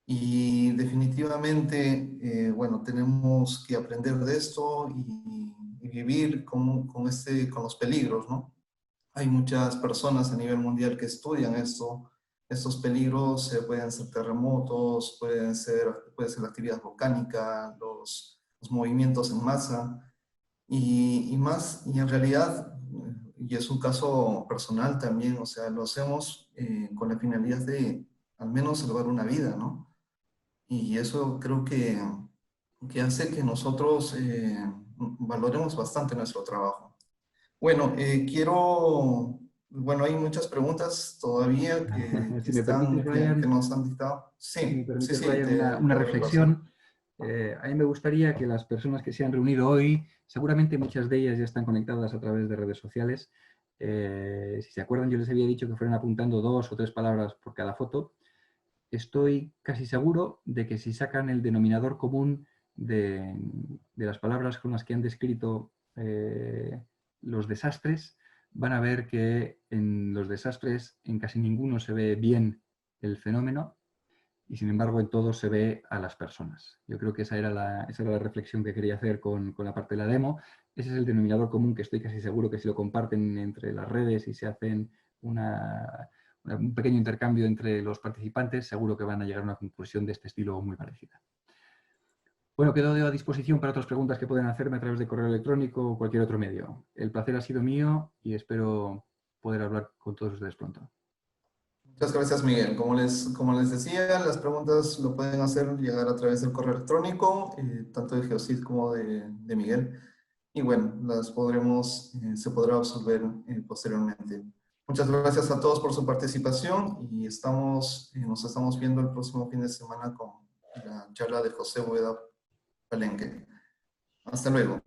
Y definitivamente, bueno, tenemos que aprender de esto y vivir con los peligros, ¿no? Hay muchas personas a nivel mundial que estudian esto. Estos peligros pueden ser terremotos, puede ser la actividad volcánica, los movimientos en masa y en realidad, y es un caso personal también, o sea, lo hacemos con la finalidad de al menos salvar una vida, ¿no? Y eso creo que que hace que nosotros valoremos bastante nuestro trabajo. Bueno, bueno, hay muchas preguntas todavía
Si me permites,
que
Brian,
nos han dictado.
si me
Sí, sí,
permites,
sí,
Brian,
te
una
doy paso.
reflexión. A mí me gustaría que las personas que se han reunido hoy, seguramente muchas de ellas ya están conectadas a través de redes sociales. Si se acuerdan, yo les había dicho que fueran apuntando 2 o 3 palabras por cada foto. Estoy casi seguro de que si sacan el denominador común de las palabras con las que han descrito los desastres, van a ver que en los desastres en casi ninguno se ve bien el fenómeno y sin embargo en todos se ve a las personas. Yo creo que esa era la reflexión que quería hacer con la parte de la demo. Ese es el denominador común que estoy casi seguro que si lo comparten entre las redes y se hacen un pequeño intercambio entre los participantes, seguro que van a llegar a una conclusión de este estilo muy parecida. Bueno, quedo a disposición para otras preguntas que pueden hacerme a través de correo electrónico o cualquier otro medio. El placer ha sido mío y espero poder hablar con todos ustedes pronto.
Muchas gracias, Miguel. Como les decía, las preguntas lo pueden hacer llegar a través del correo electrónico, tanto de Geosid como de Miguel. Y bueno, se podrá absolver posteriormente. Muchas gracias a todos por su participación y nos estamos viendo el próximo fin de semana con la charla de José Bóveda Palenque. Hasta luego.